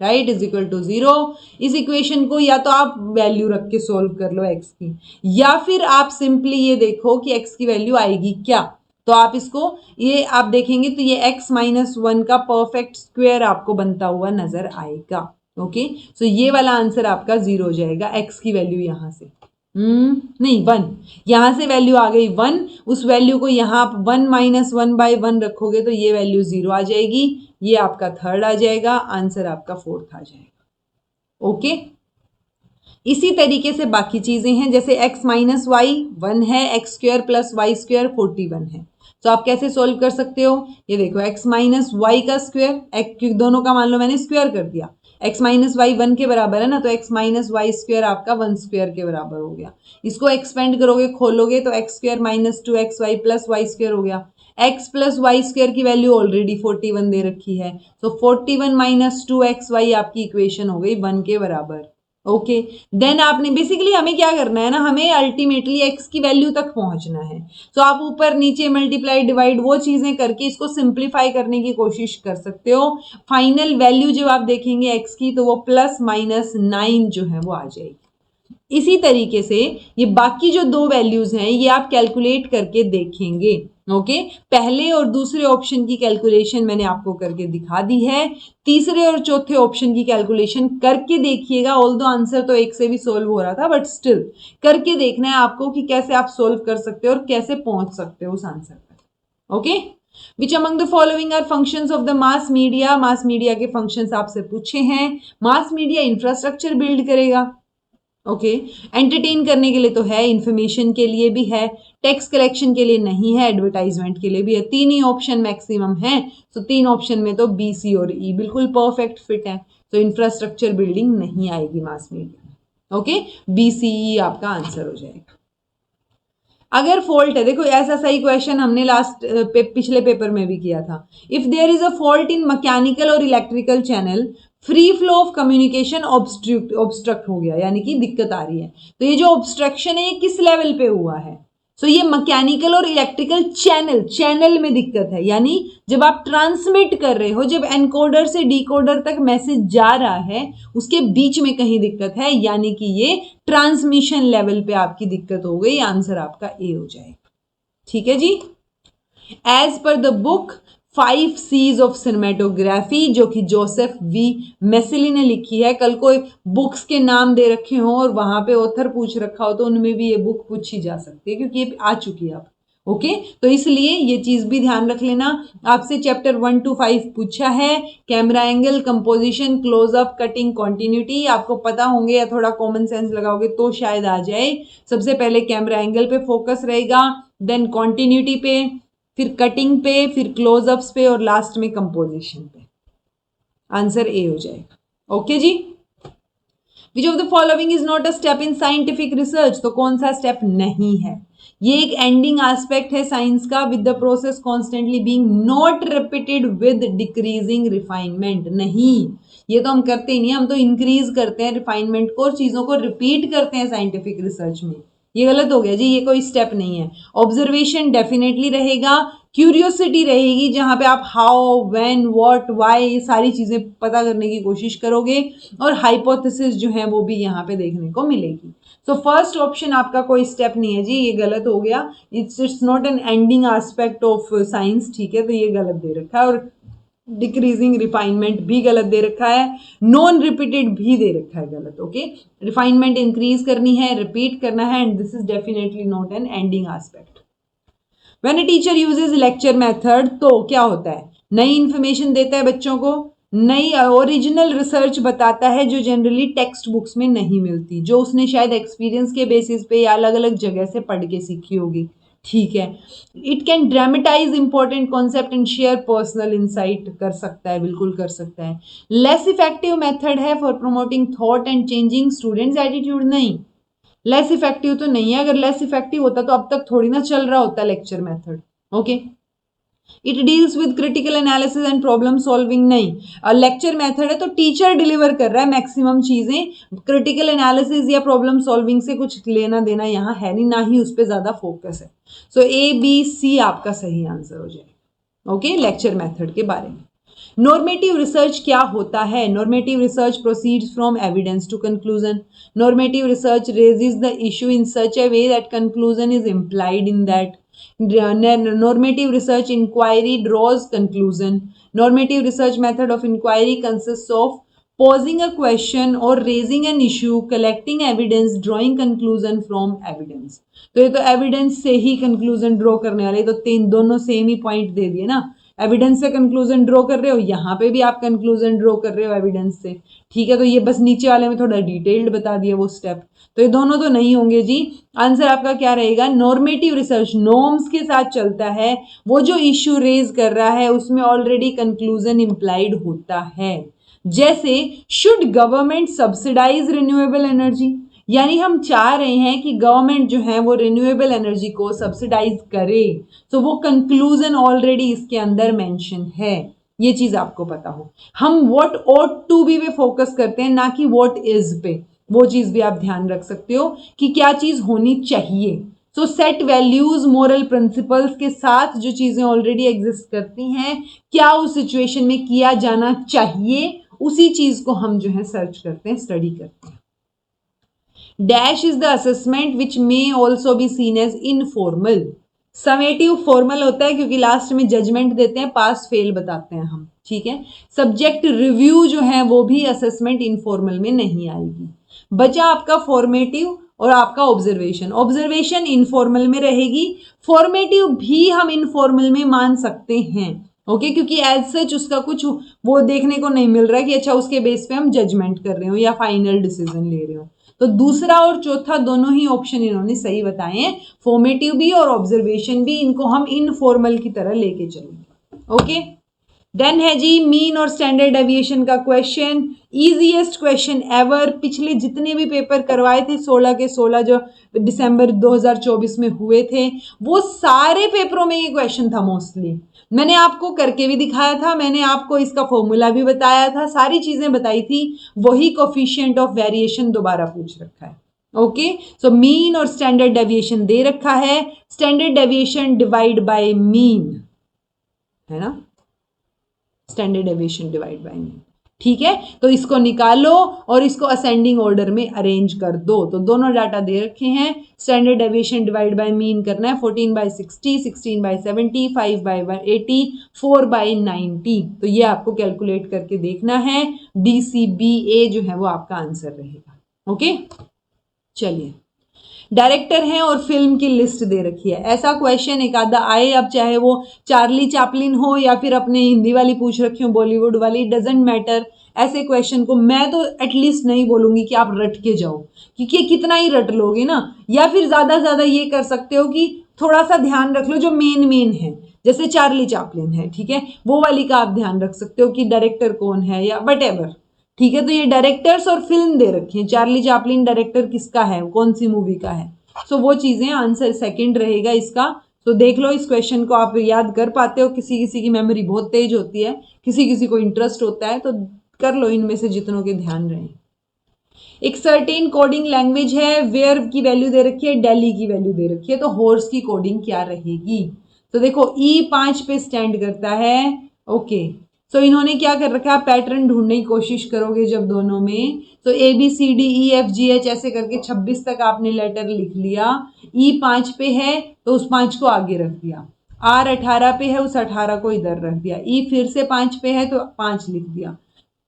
राइट, इज इक्वल टू 0। इस इक्वेशन को या तो आप वैल्यू रख के सोल्व कर लो x की, या फिर आप सिंपली ये देखो कि x की वैल्यू आएगी क्या, तो आप इसको ये आप देखेंगे तो ये x माइनस 1 का परफेक्ट स्क्वायर आपको बनता हुआ नजर आएगा। ओके, सो ये वाला आंसर आपका 0 हो जाएगा, x की वैल्यू यहां से नहीं 1, यहां से वैल्यू आ गई 1, उस वैल्यू को यहां आप 1 माइनस 1/1 रखोगे तो ये वैल्यू 0 आ जाएगी, ये आपका थर्ड आ जाएगा, आंसर आपका फोर्थ आ जाएगा। ओके, इसी तरीके से बाकी चीजें हैं, जैसे x माइनस वाई 1 है, x square plus y square 41 है, तो आप कैसे सोल्व कर सकते हो, ये देखो x माइनस वाई का स्क्वायर, दोनों का मान लो मैंने स्क्वायर कर दिया, x माइनस वाई 1 के बराबर है ना, तो x माइनस वाई स्क्वायर आपका 1 स्क्वायर के बराबर हो गया। इसको एक्सपेंड करोगे, खोलोगे, तो x square minus 2xy plus y square हो गया। x प्लस वाई स्क्वायर की वैल्यू ऑलरेडी 41 दे रखी है, तो 41 माइनस 2xy आपकी इक्वेशन हो गई 1 के बराबर। ओके, देन आपने बेसिकली हमें क्या करना है ना, हमें अल्टीमेटली x की वैल्यू तक पहुंचना है, तो आप ऊपर नीचे मल्टीप्लाई डिवाइड वो चीजें करके इसको सिंप्लीफाई करने की कोशिश कर सकते हो। फाइनल वैल्यू जब आप देखेंगे x की तो वो प्लस माइनस 9 जो है वो आ जाएगी। इसी तरीके से ये बाकी जो दो वैल्यूज हैं ये आप कैलकुलेट करके देखेंगे। ओके, पहले और दूसरे ऑप्शन की कैलकुलेशन मैंने आपको करके दिखा दी है, तीसरे और चौथे ऑप्शन की कैलकुलेशन करके देखिएगा। ऑल्दो आंसर तो एक से भी सोल्व हो रहा था, बट स्टिल करके देखना है आपको कि कैसे आप सोल्व कर सकते हो और कैसे पहुंच सकते हो उस आंसर तक। Okay, which among the following are functions of the mass media, mass media के फंक्शंस आपसे पूछे हैं। मास मीडिया इंफ्रास्ट्रक्चर बिल्ड करेगा, ओके, एंटरटेन करने के लिए तो है, इंफॉर्मेशन के लिए भी है, टैक्स कलेक्शन के लिए नहीं है, एडवर्टाइजमेंट के लिए भी है, तीन ही ऑप्शन मैक्सिमम है, तो तीन ऑप्शन में तो बी, सी और ई बिल्कुल परफेक्ट फिट है, तो इंफ्रास्ट्रक्चर बिल्डिंग नहीं आएगी मास मीडिया में। ओके, बी, सी, ई आपका आंसर हो जाएगा। अगर फॉल्ट है, देखो ऐसा सही क्वेश्चन हमने पिछले पेपर में भी किया था, if there is a fault in mechanical और electrical channel, free flow of communication obstruct हो गया, यानी कि दिक्कत आ रही है, तो ये जो ऑब्स्ट्रक्शन है ये किस लेवल पे हुआ है, सो ये मैकेनिकल और इलेक्ट्रिकल चैनल में दिक्कत है, यानी जब आप ट्रांसमिट कर रहे हो, जब एनकोडर से डिकोडर तक मैसेज जा रहा है उसके बीच में कहीं दिक्कत है, यानी कि ये ट्रांसमिशन लेवल पे आपकी दिक्कत हो गई, आंसर आपका ए हो जाएगा। ठीक है जी, as per the book 5 C's of cinematography, जो कि जोसेफ वी मेसिली ने लिखी है, कल को बुक्स के नाम दे रखे हो और वहां पे ऑथर पूछ रखा हो तो उनमें भी ये बुक पूछी जा सकती है, क्योंकि ये आ चुकी है अब। ओके, तो इसलिए ये चीज भी ध्यान रख लेना, आपसे चैप्टर 1 to 5 पूछा है, camera angle, composition, close up, cutting, continuity, आपको पता होंगे या थोड़ा कॉमन सेंस लगाओगे तो शायद आ जाए। सबसे पहले कैमरा एंगल पे फोकस रहेगा, देन कॉन्टिन्यूटी पे, फिर कटिंग पे, फिर क्लोजअप्स पे और लास्ट में कंपोजिशन पे, आंसर ए हो जाएगा। ओके जी, which of the following is not a step in scientific research, तो कौन सा स्टेप नहीं है? ये एक एंडिंग एस्पेक्ट है साइंस का, with the process constantly being not repeated with decreasing refinement. नहीं, ये तो हम करते ही नहीं, हम तो इंक्रीज करते हैं रिफाइनमेंट को और चीजों को रिपीट करते हैं साइंटिफिक रिसर्च में। ये गलत हो गया जी, ये कोई स्टेप नहीं है। ऑब्जर्वेशन डेफिनेटली रहेगा, क्यूरियोसिटी रहेगी जहां पे आप हाउ, व्हेन, व्हाट, व्हाई सारी चीजें पता करने की कोशिश करोगे, और हाइपोथेसिस जो है वो भी यहाँ पे देखने को मिलेगी। सो फर्स्ट ऑप्शन आपका कोई स्टेप नहीं है जी, ये गलत हो गया। It's not an ending aspect of science, ठीक है, तो ये गलत दे रखा है। और डिक्रीजिंग रिफाइनमेंट भी गलत दे रखा है, नॉन रिपीटेड भी दे रखा है, गलत। ओके, रिफाइनमेंट इंक्रीज करनी है, रिपीट करना है, and this is definitely not an ending aspect. When a teacher uses lecture method, तो क्या होता है? नई इंफॉर्मेशन देता है बच्चों को, नई ओरिजिनल रिसर्च बताता है जो जनरली टेक्स्ट बुक्स में नहीं मिलती, जो उसने शायद एक्सपीरियंस के बेसिस पे या अलग अलग जगह से पढ़ के सीखी होगी, ठीक है। It can dramatise important concept and share personal insight, कर सकता है, बिल्कुल कर सकता है। लेस इफेक्टिव मेथड है for promoting thought and changing students attitude, नहीं, लेस इफेक्टिव तो नहीं है। अगर लेस इफेक्टिव होता तो अब तक थोड़ी ना चल रहा होता lecture method. Okay, it deals with critical analysis and problem solving, नहीं, लेक्चर मेथड है तो टीचर डिलीवर कर रहा है मैक्सिमम चीजें, क्रिटिकल एनालिसिस या प्रॉब्लम सॉल्विंग से कुछ लेना देना यहाँ है नहीं, ना ही उस पर ज्यादा फोकस है। सो ए बी सी आपका सही आंसर हो जाएगा। ओके, लेक्चर मेथड के बारे में। नॉर्मेटिव रिसर्च क्या होता है? Normative research proceeds from evidence to conclusion. Normative research raises the issue in such a way that conclusion is implied in that. Normative research inquiry draws conclusion. Normative research method of inquiry consists of posing a question or raising an issue, collecting evidence, drawing conclusion from evidence. तो ये तो एविडेंस से ही कंक्लूजन ड्रॉ करने वाले, तो तीन दोनों सेम ही पॉइंट दे दिए ना। एविडेंस से कंक्लूजन ड्रॉ कर रहे हो, यहाँ पे भी आप कंक्लूजन ड्रॉ कर रहे हो एविडेंस से, ठीक है। तो ये बस नीचे वाले में थोड़ा डिटेल्ड बता दिया वो स्टेप, तो ये दोनों तो नहीं होंगे जी। आंसर आपका क्या रहेगा? नॉर्मेटिव रिसर्च नॉर्म्स के साथ चलता है, वो जो इश्यू रेज कर रहा है उसमें ऑलरेडी कंक्लूजन इंप्लाइड होता है। जैसे should government subsidise renewable energy, यानी हम चाह रहे हैं कि गवर्नमेंट जो है वो रिन्यूएबल एनर्जी को सब्सिडाइज करे, तो वो कंक्लूजन ऑलरेडी इसके अंदर मेंशन है, ये चीज आपको पता हो। हम व्हाट ऑट टू बी पे फोकस करते हैं, ना कि व्हाट इज पे, वो चीज भी आप ध्यान रख सकते हो कि क्या चीज होनी चाहिए। सो सेट वैल्यूज, मोरल प्रिंसिपल्स के साथ जो चीजें ऑलरेडी एग्जिस्ट करती हैं, क्या उस सिचुएशन में किया जाना चाहिए, उसी चीज को हम जो है सर्च करते हैं, स्टडी करते हैं। Dash is the assessment which may also be seen as informal. Summative formal होता है क्योंकि लास्ट में जजमेंट देते हैं, पास फेल बताते हैं हम, ठीक है। सब्जेक्ट रिव्यू जो है वो भी असेसमेंट इनफॉर्मल में नहीं आएगी। बचा आपका फॉर्मेटिव और आपका ऑब्जर्वेशन। ऑब्जर्वेशन इनफॉर्मल में रहेगी, फॉर्मेटिव भी हम इनफॉर्मल में मान सकते हैं, ओके, क्योंकि एज सच उसका कुछ वो देखने को नहीं मिल रहा है कि अच्छा उसके बेस पे हम जजमेंट कर रहे हो या फाइनल डिसीजन ले रहे हो। तो दूसरा और चौथा दोनों ही ऑप्शन इन्होंने सही बताए हैं, फॉर्मेटिव भी और ऑब्जर्वेशन भी, इनको हम इनफॉर्मल की तरह लेके चलेंगे। ओके, देन है जी मीन और स्टैंडर्ड डेविएशन का क्वेश्चन, इजीएस्ट क्वेश्चन एवर। पिछले जितने भी पेपर करवाए थे 16 के 16 जो दिसंबर 2024 में हुए थे, वो सारे पेपरों में ये क्वेश्चन था मोस्टली। मैंने आपको करके भी दिखाया था, मैंने आपको इसका फॉर्मूला भी बताया था, सारी चीजें बताई थी, वही कोफिशिएंट ऑफ वेरिएशन दोबारा पूछ रखा है। ओके, सो मीन और स्टैंडर्ड डेविएशन दे रखा है, standard deviation divide by mean है ना, standard deviation divide by mean, ठीक है। तो इसको निकालो और इसको असेंडिंग ऑर्डर में अरेंज कर दो। तो दोनों डाटा दे रखे हैं, standard deviation divide by mean करना है, 14/60, 16/70, 5/80, 4/90। तो ये आपको कैलकुलेट करके देखना है, DCBA जो है वो आपका आंसर रहेगा। ओके, चलिए, डायरेक्टर हैं और फिल्म की लिस्ट दे रखी है। ऐसा क्वेश्चन एक आधा आए, अब चाहे वो चार्ली चैपलिन हो या फिर अपने हिंदी वाली पूछ रखी हो, बॉलीवुड वाली, डजेंट मैटर। ऐसे क्वेश्चन को मैं तो एटलीस्ट नहीं बोलूंगी कि आप रट के जाओ, क्योंकि कितना ही रट लोगे ना, या फिर ज्यादा ये कर सकते हो कि थोड़ा सा ध्यान रख लो जो मेन है, जैसे चार्ली चैपलिन है, ठीक है, वो वाली का आप ध्यान रख सकते हो कि डायरेक्टर कौन है या वट एवर, ठीक है, तो ये डायरेक्टर्स और फिल्म दे रखी है, चार्ली चैपलिन डायरेक्टर किसका है, कौन सी मूवी का है, सो वो चीजें, आंसर सेकंड रहेगा इसका। तो देख लो इस क्वेश्चन को, आप याद कर पाते हो, किसी किसी की मेमोरी बहुत तेज होती है, किसी किसी को इंटरेस्ट होता है, तो कर लो इनमें से जितनों के ध्यान रहे। एक सर्टेन कोडिंग लैंग्वेज है, वेयर की वैल्यू दे रखी है, डेली की वैल्यू दे रखी है, तो हॉर्स की कोडिंग क्या रहेगी, तो देखो E5 पे स्टैंड करता है। ओके, सो इन्होंने क्या कर रखा है, पैटर्न ढूंढने की कोशिश करोगे जब दोनों में, तो ABCDEFGH ऐसे करके 26 तक आपने लेटर लिख लिया, E5 पे है तो उस 5 को आगे रख दिया, R18 पे है उस 18 को इधर रख दिया, E फिर से 5 पे है तो 5 लिख दिया,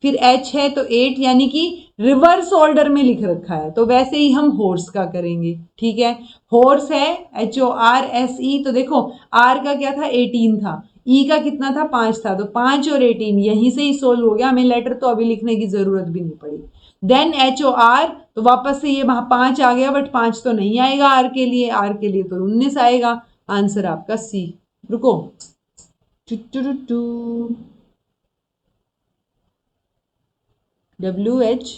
फिर H है तो 8, यानी कि रिवर्स ऑर्डर में लिख रखा है, तो वैसे ही हम हॉर्स का करेंगे। ठीक है, हॉर्स है HORSE, तो देखो R का क्या था, 18 था, E का कितना था, 5 था, तो 5 और 18 यहीं से ही सोल्व हो गया, हमें लेटर तो अभी लिखने की जरूरत भी नहीं पड़ी। देन HOR, तो वापस से ये वहां 5 आ गया, बट 5 तो नहीं आएगा R के लिए, R के लिए तो 19 आएगा, आंसर आपका C। रुको, WH,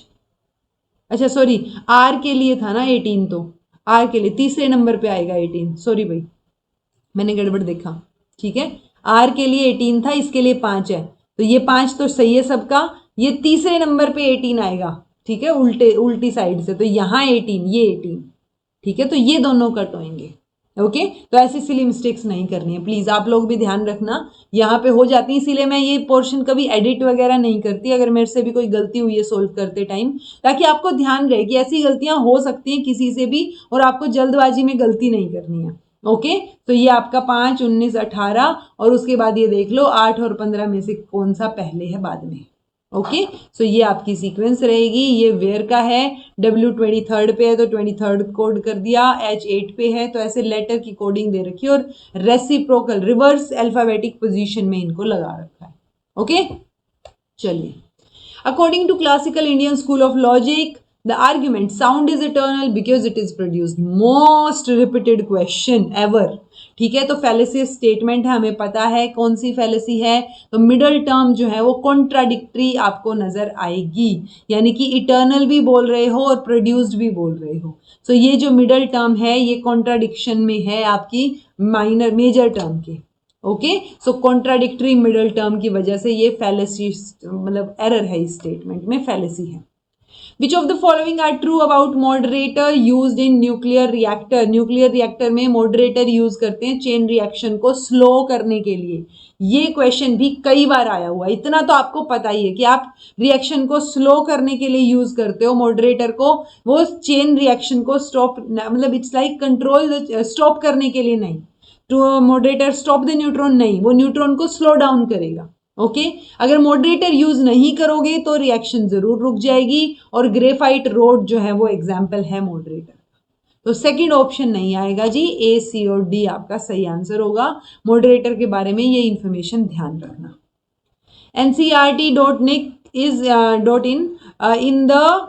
अच्छा सॉरी, R के लिए था ना 18, तो R के लिए तीसरे नंबर पे आएगा 18, सॉरी भाई मैंने गड़बड़ देखा। ठीक है, R के लिए 18 था, इसके लिए 5 है, तो ये 5 तो सही है सबका, ये तीसरे नंबर पे 18 आएगा। ठीक है, उल्टी साइड से, तो यहाँ 18, ये 18, ठीक है, तो ये दोनों कट होंगे। ओके, तो ऐसी सिली मिस्टेक्स नहीं करनी है प्लीज, आप लोग भी ध्यान रखना, यहाँ पे हो जाती है, इसीलिए मैं ये पोर्शन कभी एडिट वगैरह नहीं करती अगर मेरे से भी कोई गलती हुई है सोल्व करते टाइम, ताकि आपको ध्यान रहे कि ऐसी गलतियां हो सकती हैं किसी से भी, और आपको जल्दबाजी में गलती नहीं करनी है। ओके, तो ये आपका 5, 19, 18, और उसके बाद ये देख लो 8 और 15 में से कौन सा पहले है बाद में। ओके, सो ये आपकी सीक्वेंस रहेगी, ये वेयर का है, W 23 पे है तो 23 कोड कर दिया, H 8 पे है तो ऐसे लेटर की कोडिंग दे रखी है, और रेसिप्रोकल रिवर्स अल्फाबेटिक पोजीशन में इनको लगा रखा है। ओके, चलिए, according to classical Indian school of logic, the argument sound is eternal because it is produced, most repeated question ever। ठीक है, तो फैलेसी स्टेटमेंट है, हमें पता है कौन सी फैलेसी है, तो मिडल टर्म जो है वो कॉन्ट्राडिक्टरी आपको नजर आएगी, यानी कि इटर्नल भी बोल रहे हो और प्रोड्यूस्ड भी बोल रहे हो, तो ये जो मिडल टर्म है ये कॉन्ट्राडिक्शन में है आपकी मेजर टर्म के। ओके, सो कॉन्ट्राडिक्टरी मिडल टर्म की वजह से ये फैलेसी, मतलब एरर है इस स्टेटमेंट में, फैलेसी है। Which of the following are true about moderator used in nuclear reactor? Nuclear reactor में मॉडरेटर यूज करते हैं चेन रिएक्शन को स्लो करने के लिए, ये क्वेश्चन भी कई बार आया हुआ है, इतना तो आपको पता ही है कि आप रिएक्शन को स्लो करने के लिए यूज करते हो मॉडरेटर को, वो चेन रिएक्शन को स्टॉप, मतलब इट्स लाइक कंट्रोल, स्टॉप करने के लिए नहीं, तो मॉडरेटर स्टॉप द न्यूट्रॉन नहीं, वो न्यूट्रॉन को स्लो डाउन करेगा। ओके, अगर मॉडरेटर यूज नहीं करोगे तो रिएक्शन जरूर रुक जाएगी, और ग्रेफाइट रोड जो है वो एग्जाम्पल है मॉडरेटर, तो सेकंड ऑप्शन नहीं आएगा जी, A, C और D आपका सही आंसर होगा। मॉडरेटर के बारे में ये इंफॉर्मेशन ध्यान रखना। ncrt.nic is in the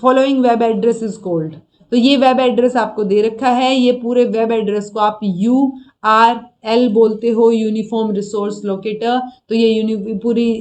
following web address is called, तो ये वेब एड्रेस आपको दे रखा है, ये पूरे वेब एड्रेस को आप URL बोलते हो, यूनिफॉर्म रिसोर्स लोकेटर, तो ये पूरी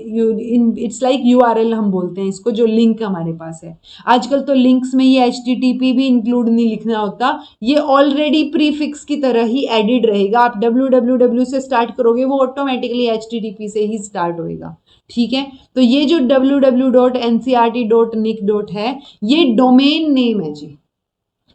इट्स लाइक URL हम बोलते हैं इसको, जो लिंक हमारे पास है। आजकल तो लिंक्स में ये HTTP भी इंक्लूड नहीं लिखना होता, ये ऑलरेडी प्रीफिक्स की तरह ही एडिड रहेगा, आप www से स्टार्ट करोगे वो ऑटोमेटिकली HTTP से ही स्टार्ट होएगा। ठीक है, तो ये जो www.ncrt.nic. है ये डोमेन नेम है जी।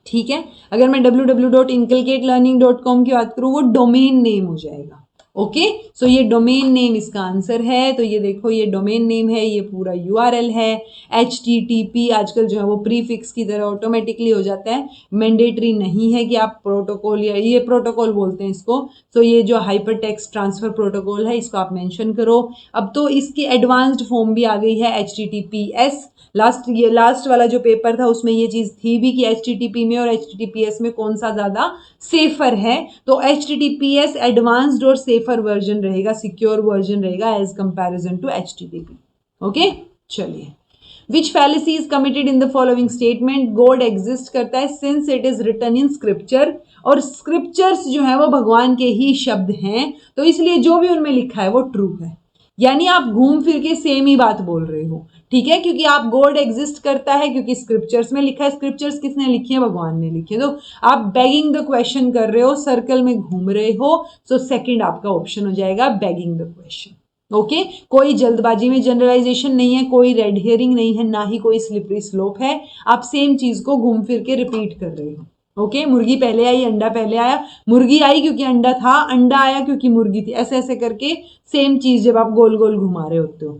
ठीक है, अगर मैं www.inculcatelearning.com की बात करूं वो डोमेन नेम हो जाएगा। ओके, सो ये डोमेन नेम इसका आंसर है, तो ये देखो ये डोमेन नेम है, ये पूरा URL है। HTTP आजकल जो है वो प्रीफिक्स की तरह ऑटोमेटिकली हो जाता है, मैंडेटरी नहीं है कि आप प्रोटोकॉल, या ये प्रोटोकॉल बोलते हैं इसको, तो ये जो हाइपर टेक्स्ट ट्रांसफर प्रोटोकॉल है इसको आप मेंशन करो। अब तो इसकी एडवांस्ड फॉर्म भी आ गई है HTTPS, लास्ट वाला जो पेपर था उसमें ये चीज थी भी कि HTTP में और HTTPS में कौन सा ज्यादा सेफर है, तो HTTPS एडवांस्ड और सेफर वर्जन रहेगा, सिक्योर वर्जन रहेगा as comparison to HTTP। Okay, चलिए, which fallacy is committed in the following statement? God exist करता है since it is written in scripture, और स्क्रिप्चर्स जो है वो भगवान के ही शब्द हैं, तो इसलिए जो भी उनमें लिखा है वो ट्रू है। यानी आप घूम फिर के सेम ही बात बोल रहे हो, ठीक है, क्योंकि आप गॉड एग्जिस्ट करता है क्योंकि स्क्रिप्चर्स में लिखा है, स्क्रिप्चर्स किसने लिखी है, भगवान ने लिखी है, तो आप बेगिंग द क्वेश्चन कर रहे हो, सर्कल में घूम रहे हो, सो सेकंड आपका ऑप्शन हो जाएगा बेगिंग द क्वेश्चन। ओके, कोई जल्दबाजी में जनरलाइजेशन नहीं है, कोई रेड हेयरिंग नहीं है, ना ही कोई स्लिपरी स्लोप है, आप सेम चीज को घूम फिर के रिपीट कर रहे हो। ओके, मुर्गी पहले आई, अंडा पहले आया, मुर्गी आई क्योंकि अंडा था, अंडा आया क्योंकि मुर्गी थी, ऐसे ऐसे करके सेम चीज जब आप गोल गोल घुमा रहे होते हो।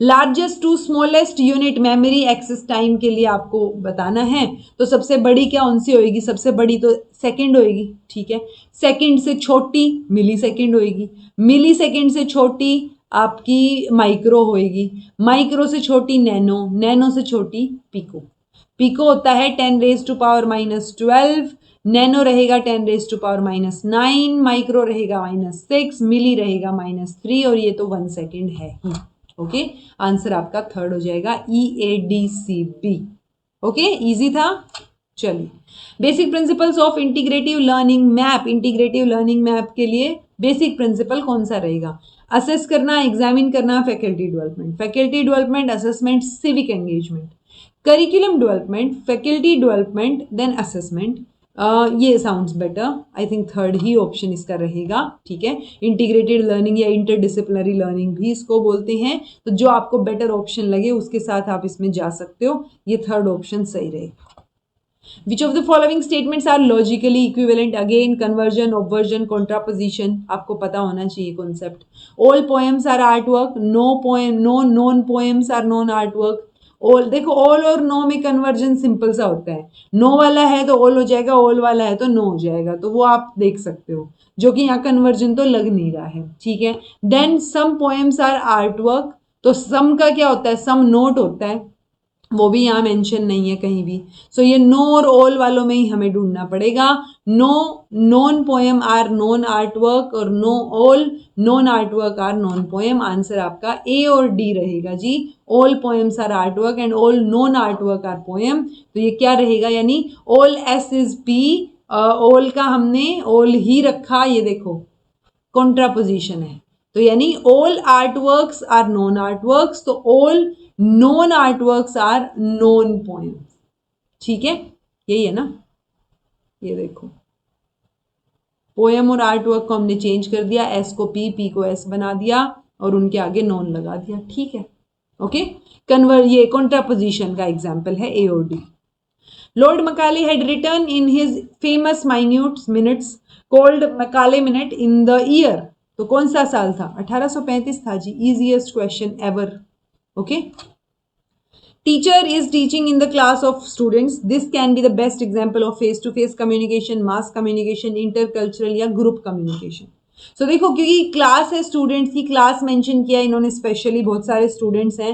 Largest to smallest unit memory access time के लिए आपको बताना है, तो सबसे बड़ी क्या कौन सी होएगी, सबसे बड़ी तो सेकंड होएगी, ठीक है, सेकंड से छोटी मिली सेकंड होएगी, मिली सेकंड से छोटी आपकी माइक्रो होएगी, माइक्रो से छोटी नैनो, नैनो से छोटी पिको, पिको होता है 10⁻⁻12, नैनो रहेगा 10⁻⁻9, माइक्रो रहेगा -6, मिली रहेगा -3, और ये तो 1 सेकेंड है ही। ओके, आंसर आपका थर्ड हो जाएगा EADCB। ओके, इजी था। चलिए, basic principles of integrative learning map, integrative learning map के लिए बेसिक प्रिंसिपल कौन सा रहेगा, असेस करना, एग्जामिन करना, faculty development, faculty development, assessment, civic engagement, curriculum development, faculty development, then assessment. ये sounds better, I think third ही ऑप्शन इसका रहेगा, ठीक है, इंटीग्रेटेड लर्निंग या इंटरडिसिप्लिनरी लर्निंग भी इसको बोलते हैं, तो जो आपको बेटर ऑप्शन लगे उसके साथ आप इसमें जा सकते हो, ये थर्ड ऑप्शन सही रहेगा। Which of the following statements are logically equivalent? Again, conversion, obversion, contraposition. आपको पता होना चाहिए concept. All poems are artwork. No poem, no known poems are non artwork. All, देखो ऑल और नो में कन्वर्जन सिंपल सा होता है, नो वाला है तो ऑल हो जाएगा, ऑल वाला है तो नो हो जाएगा, तो वो आप देख सकते हो, जो कि यहाँ कन्वर्जन तो लग नहीं रहा है, ठीक है। Then some poems are art work, तो सम का क्या होता है, सम नोट होता है, वो भी यहाँ मेंशन नहीं है कहीं भी, सो ये नो और ऑल वालों में ही हमें ढूंढना पड़ेगा। No non poem are non art work, और no all non art work are non poem. Answer आपका ए और डी रहेगा जी, all poems are art work and all non art work are poem, तो ये क्या रहेगा, यानी all S is P, all का हमने ऑल ही रखा, ये देखो कॉन्ट्रापोजिशन है, तो यानी all art works are non art works, तो all non art works are non poems, ठीक है, यही है ना, ये देखो पोएम और आर्ट वर्क को हमने चेंज कर दिया, एस को पी, पी को एस बना दिया और उनके आगे नॉन लगा दिया, ठीक है। ओके, ये कॉन्ट्रापोजिशन का एग्जाम्पल है ए और D. Lord Macaulay had written in his famous minutes called Macaulay minute in the year, तो कौन सा साल था, 1835 था जी, easiest question ever. Okay, teacher is teaching in the class of students, this can be the best example of face to face communication, mass communication, intercultural या group communication। सो देखो, क्योंकि क्लास है स्टूडेंट्स की, क्लास मेंशन किया इन्होंने स्पेशली, बहुत सारे स्टूडेंट्स हैं,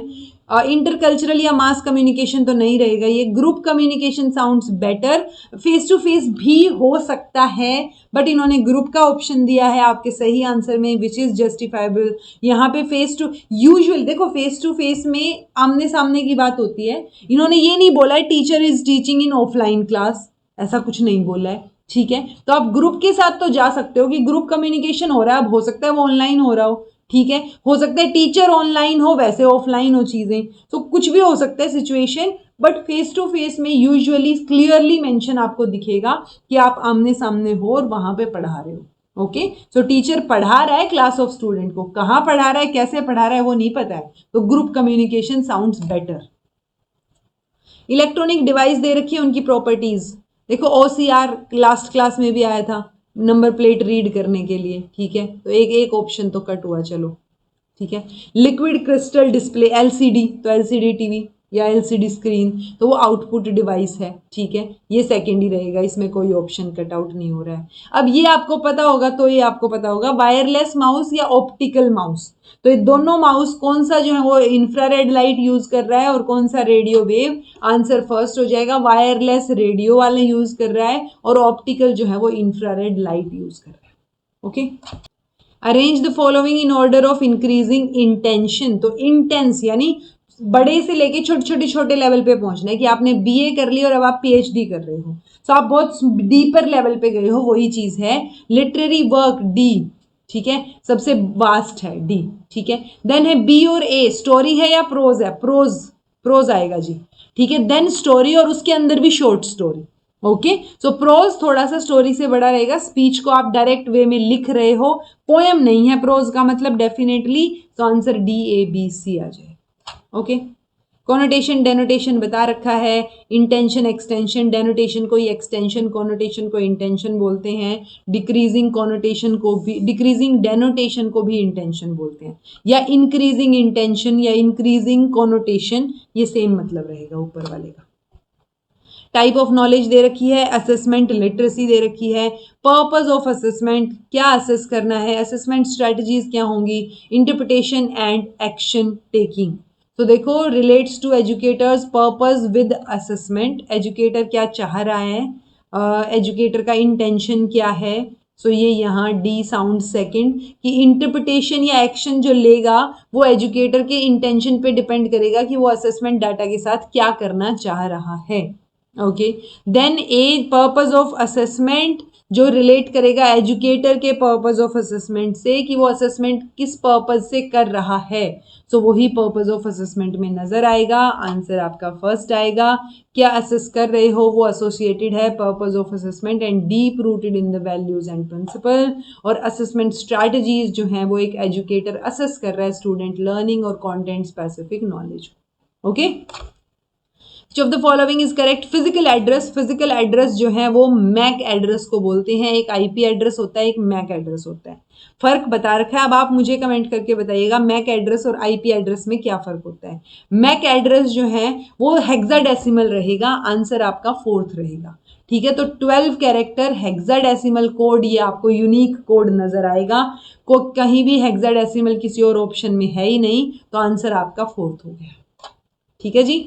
इंटरकल्चरल या मास कम्युनिकेशन तो नहीं रहेगा, ये group communication sounds better, face to face भी हो सकता है, बट इन्होंने ग्रुप का ऑप्शन दिया है आपके सही आंसर में, विच इज जस्टिफाइबल। यहाँ पे फेस टू, यूजुअल देखो फेस टू फेस में आमने सामने की बात होती है, इन्होंने ये नहीं बोला है teacher is teaching in offline class, ऐसा कुछ नहीं बोला है, ठीक है, तो आप ग्रुप के साथ तो जा सकते हो कि ग्रुप कम्युनिकेशन हो रहा है, अब हो सकता है वो ऑनलाइन हो रहा हो, ठीक है, हो सकता है टीचर ऑनलाइन हो, वैसे ऑफलाइन हो चीजें, तो कुछ भी हो सकता है situation, but face to face में यूजुअली क्लियरली मेंशन आपको दिखेगा कि आप आमने सामने हो और वहां पे पढ़ा रहे हो। ओके, सो टीचर पढ़ा रहा है क्लास ऑफ स्टूडेंट को, कहाँ पढ़ा रहा है, कैसे पढ़ा रहा है वो नहीं पता है, तो group communication sounds better. Electronic device दे रखी है, उनकी प्रॉपर्टीज देखो, OCR लास्ट क्लास में भी आया था, नंबर प्लेट रीड करने के लिए, ठीक है, तो एक ऑप्शन तो कट हुआ, चलो ठीक है। लिक्विड क्रिस्टल डिस्प्ले LCD, तो LCD टीवी या LCD स्क्रीन, तो वो आउटपुट डिवाइस है, ठीक है, ये सेकेंड ही रहेगा, इसमें कोई ऑप्शन कट आउट नहीं हो रहा है। अब ये आपको पता होगा, तो ये आपको पता होगा वायरलेस माउस या ऑप्टिकल माउस, तो ये दोनों माउस कौन सा जो है वो इंफ्रारेड लाइट यूज कर रहा है और कौन सा रेडियो वेव, आंसर फर्स्ट हो जाएगा, वायरलेस रेडियो वाले यूज कर रहा है और ऑप्टिकल जो है वो इंफ्रारेड लाइट यूज कर रहा है। Okay, arrange the following in order of increasing intention, तो इंटेंस यानी बड़े से लेके छोटे छोटे लेवल पे पहुंचना है, कि आपने BA कर लिया और अब आप PhD कर रहे हो, तो आप बहुत डीपर लेवल पे गए हो, वही चीज है। लिटरेरी वर्क D, ठीक है, सबसे वास्ट है D, ठीक है। देन है बी और ए, स्टोरी है या प्रोज है, प्रोज आएगा जी, ठीक है। देन स्टोरी और उसके अंदर भी शॉर्ट स्टोरी, ओके। सो प्रोज थोड़ा सा स्टोरी से बड़ा रहेगा, स्पीच को आप डायरेक्ट वे में लिख रहे हो, पोएम नहीं है प्रोज का मतलब डेफिनेटली, तो answer D A B C आ जाएगा, ओके। कॉनोटेशन डेनोटेशन बता रखा है, इंटेंशन एक्सटेंशन, डेनोटेशन को एक्सटेंशन, कॉनोटेशन को इंटेंशन बोलते हैं, डिक्रीजिंग कॉनोटेशन को भी, डिक्रीजिंग डेनोटेशन को भी इंटेंशन बोलते हैं, या इंक्रीजिंग इंटेंशन या इंक्रीजिंग कॉनोटेशन, ये सेम मतलब रहेगा ऊपर वाले का। टाइप ऑफ नॉलेज दे रखी है, असेसमेंट लिटरेसी दे रखी है, पर्पस ऑफ असेसमेंट, क्या असेस करना है, असेसमेंट स्ट्रेटजीज क्या होंगी, इंटरप्रिटेशन एंड एक्शन टेकिंग। तो देखो relates to educator's purpose with assessment, educator क्या चाह रहा है, एजुकेटर का इंटेंशन क्या है, सो ये यहाँ डी साउंड सेकंड, कि इंटरप्रिटेशन या एक्शन जो लेगा वो एजुकेटर के इंटेंशन पे डिपेंड करेगा कि वो असेसमेंट डाटा के साथ क्या करना चाह रहा है, okay. Then a purpose of assessment जो रिलेट करेगा एजुकेटर के पर्पस ऑफ असेसमेंट से, कि वो असेसमेंट किस पर्पस से कर रहा है, सो वही पर्पस ऑफ असेसमेंट में नजर आएगा, आंसर आपका फर्स्ट आएगा। क्या असेस कर रहे हो वो एसोसिएटेड है purpose of assessment and deep rooted in the values and principle, और असेसमेंट स्ट्रैटेजीज जो है वो एक एजुकेटर असेस कर रहा है स्टूडेंट लर्निंग और content specific knowledge, okay. Which of the following is correct? Physical address, physical address जो है वो मैक एड्रेस को बोलते हैं, एक आईपी एड्रेस होता है, एक मैक एड्रेस होता है, फर्क बता रखा है। अब आप मुझे कमेंट करके बताइएगा मैक एड्रेस और आईपी एड्रेस में क्या फर्क होता है। मैक एड्रेस जो है वो हेक्साडेसिमल रहेगा, आंसर आपका फोर्थ रहेगा, ठीक है। तो 12 कैरेक्टर हेक्साडेसिमल कोड, ये आपको यूनिक कोड नजर आएगा, को कहीं भी हेक्साडेसिमल किसी और ऑप्शन में है ही नहीं, तो आंसर आपका फोर्थ हो गया, ठीक है जी।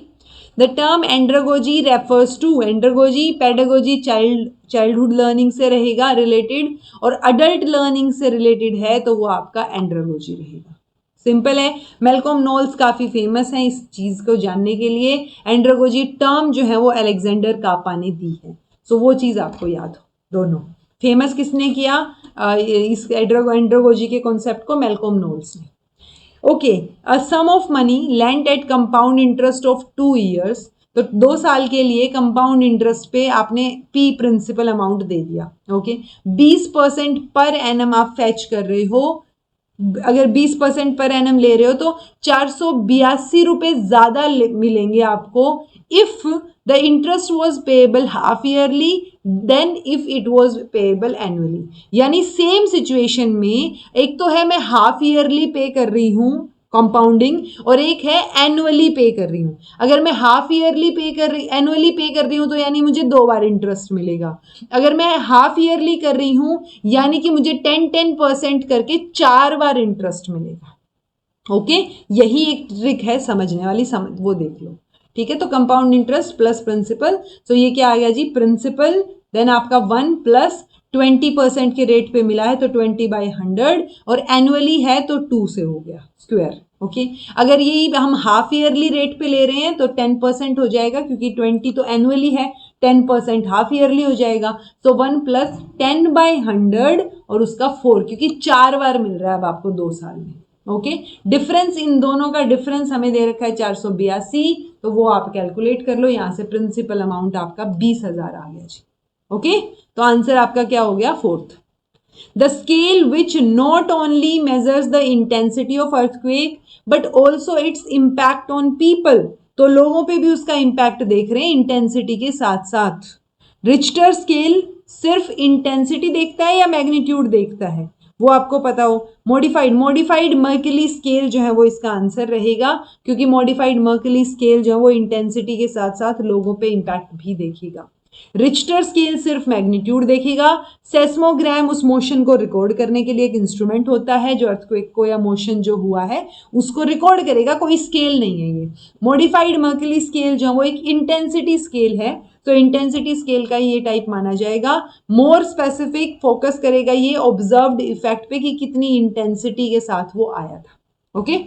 The term andragogy refers to, andragogy pedagogy childhood learning से रहेगा रिलेटेड, और अडल्ट लर्निंग से रिलेटेड है तो वो आपका एंड्रागोजी रहेगा, सिंपल है। मेलकॉम नोल्स काफी फेमस है इस चीज को जानने के लिए, एंड्रागोजी टर्म जो है वो अलेक्जेंडर कापा ने दी है, सो वो चीज आपको याद हो। दोनों फेमस किसने किया इस एंड्रागोजी के कॉन्सेप्ट को? मेलकॉम नोल्स ने, okay. A sum of money lent at compound interest of 2 years, तो 2 साल के लिए कंपाउंड इंटरेस्ट पे आपने पी प्रिंसिपल अमाउंट दे दिया, ओके। 20% पर एनम आप फैच कर रहे हो, अगर 20% पर एनम ले रहे हो तो 482 रुपए ज्यादा मिलेंगे आपको if the interest was payable half yearly then if it was payable annually. यानी सेम सिचुएशन में एक तो है मैं हाफ ईयरली पे कर रही हूं कंपाउंडिंग, और एक है एनुअली पे कर रही हूं। अगर मैं हाफ ईयरली पे कर रही एनुअली पे कर रही हूं तो यानी मुझे 2 बार इंटरेस्ट मिलेगा, अगर मैं हाफ ईयरली कर रही हूं यानी कि मुझे 10% करके 4 बार इंटरेस्ट मिलेगा, ओके। यही एक ट्रिक है समझने वाली, समझ वो देख लो, ठीक है। तो कंपाउंड इंटरेस्ट प्लस प्रिंसिपल, तो ये क्या आ गया जी, प्रिंसिपल देन आपका 1 प्लस 20% के रेट पे मिला है तो 20/100, और एनुअली है तो 2 से हो गया स्क्वायर, ओके। अगर यही हम हाफ ईयरली रेट पे ले रहे हैं तो 10% हो जाएगा, क्योंकि 20 तो एनुअली है, 10% हाफ ईयरली हो जाएगा, तो 1 प्लस 10/100 और उसका 4, क्योंकि 4 बार मिल रहा है अब आपको 2 साल में, ओके। डिफरेंस इन दोनों का डिफरेंस हमें दे रखा है 482, तो वो आप कैलकुलेट कर लो, यहां से प्रिंसिपल अमाउंट आपका 20,000 आ गया जी, ओके। तो आंसर आपका क्या हो गया, fourth. The scale which not only measures the intensity of earthquake but also its impact on people, तो लोगों पे भी उसका इंपैक्ट देख रहे हैं इंटेंसिटी के साथ साथ। रिक्टर स्केल सिर्फ इंटेंसिटी देखता है या मैग्नीट्यूड देखता है, वो आपको पता हो। मॉडिफाइड मर्कली स्केल जो है वो इसका आंसर रहेगा, क्योंकि मॉडिफाइड मर्कली स्केल जो है वो इंटेंसिटी के साथ साथ लोगों पे इंपैक्ट भी देखेगा। रिक्टर स्केल सिर्फ मैग्नीट्यूड देखेगा। सेस्मोग्राम उस मोशन को रिकॉर्ड करने के लिए एक इंस्ट्रूमेंट होता है जो अर्थक्वेक को या मोशन जो हुआ है उसको रिकॉर्ड करेगा, कोई स्केल नहीं है ये। मॉडिफाइड मर्कली स्केल जो है वो एक इंटेंसिटी स्केल है, तो इंटेंसिटी स्केल का ये टाइप माना जाएगा। मोर स्पेसिफिक फोकस करेगा ये ऑब्जर्व्ड इफेक्ट पे कि कितनी इंटेंसिटी के साथ वो आया था, ओके।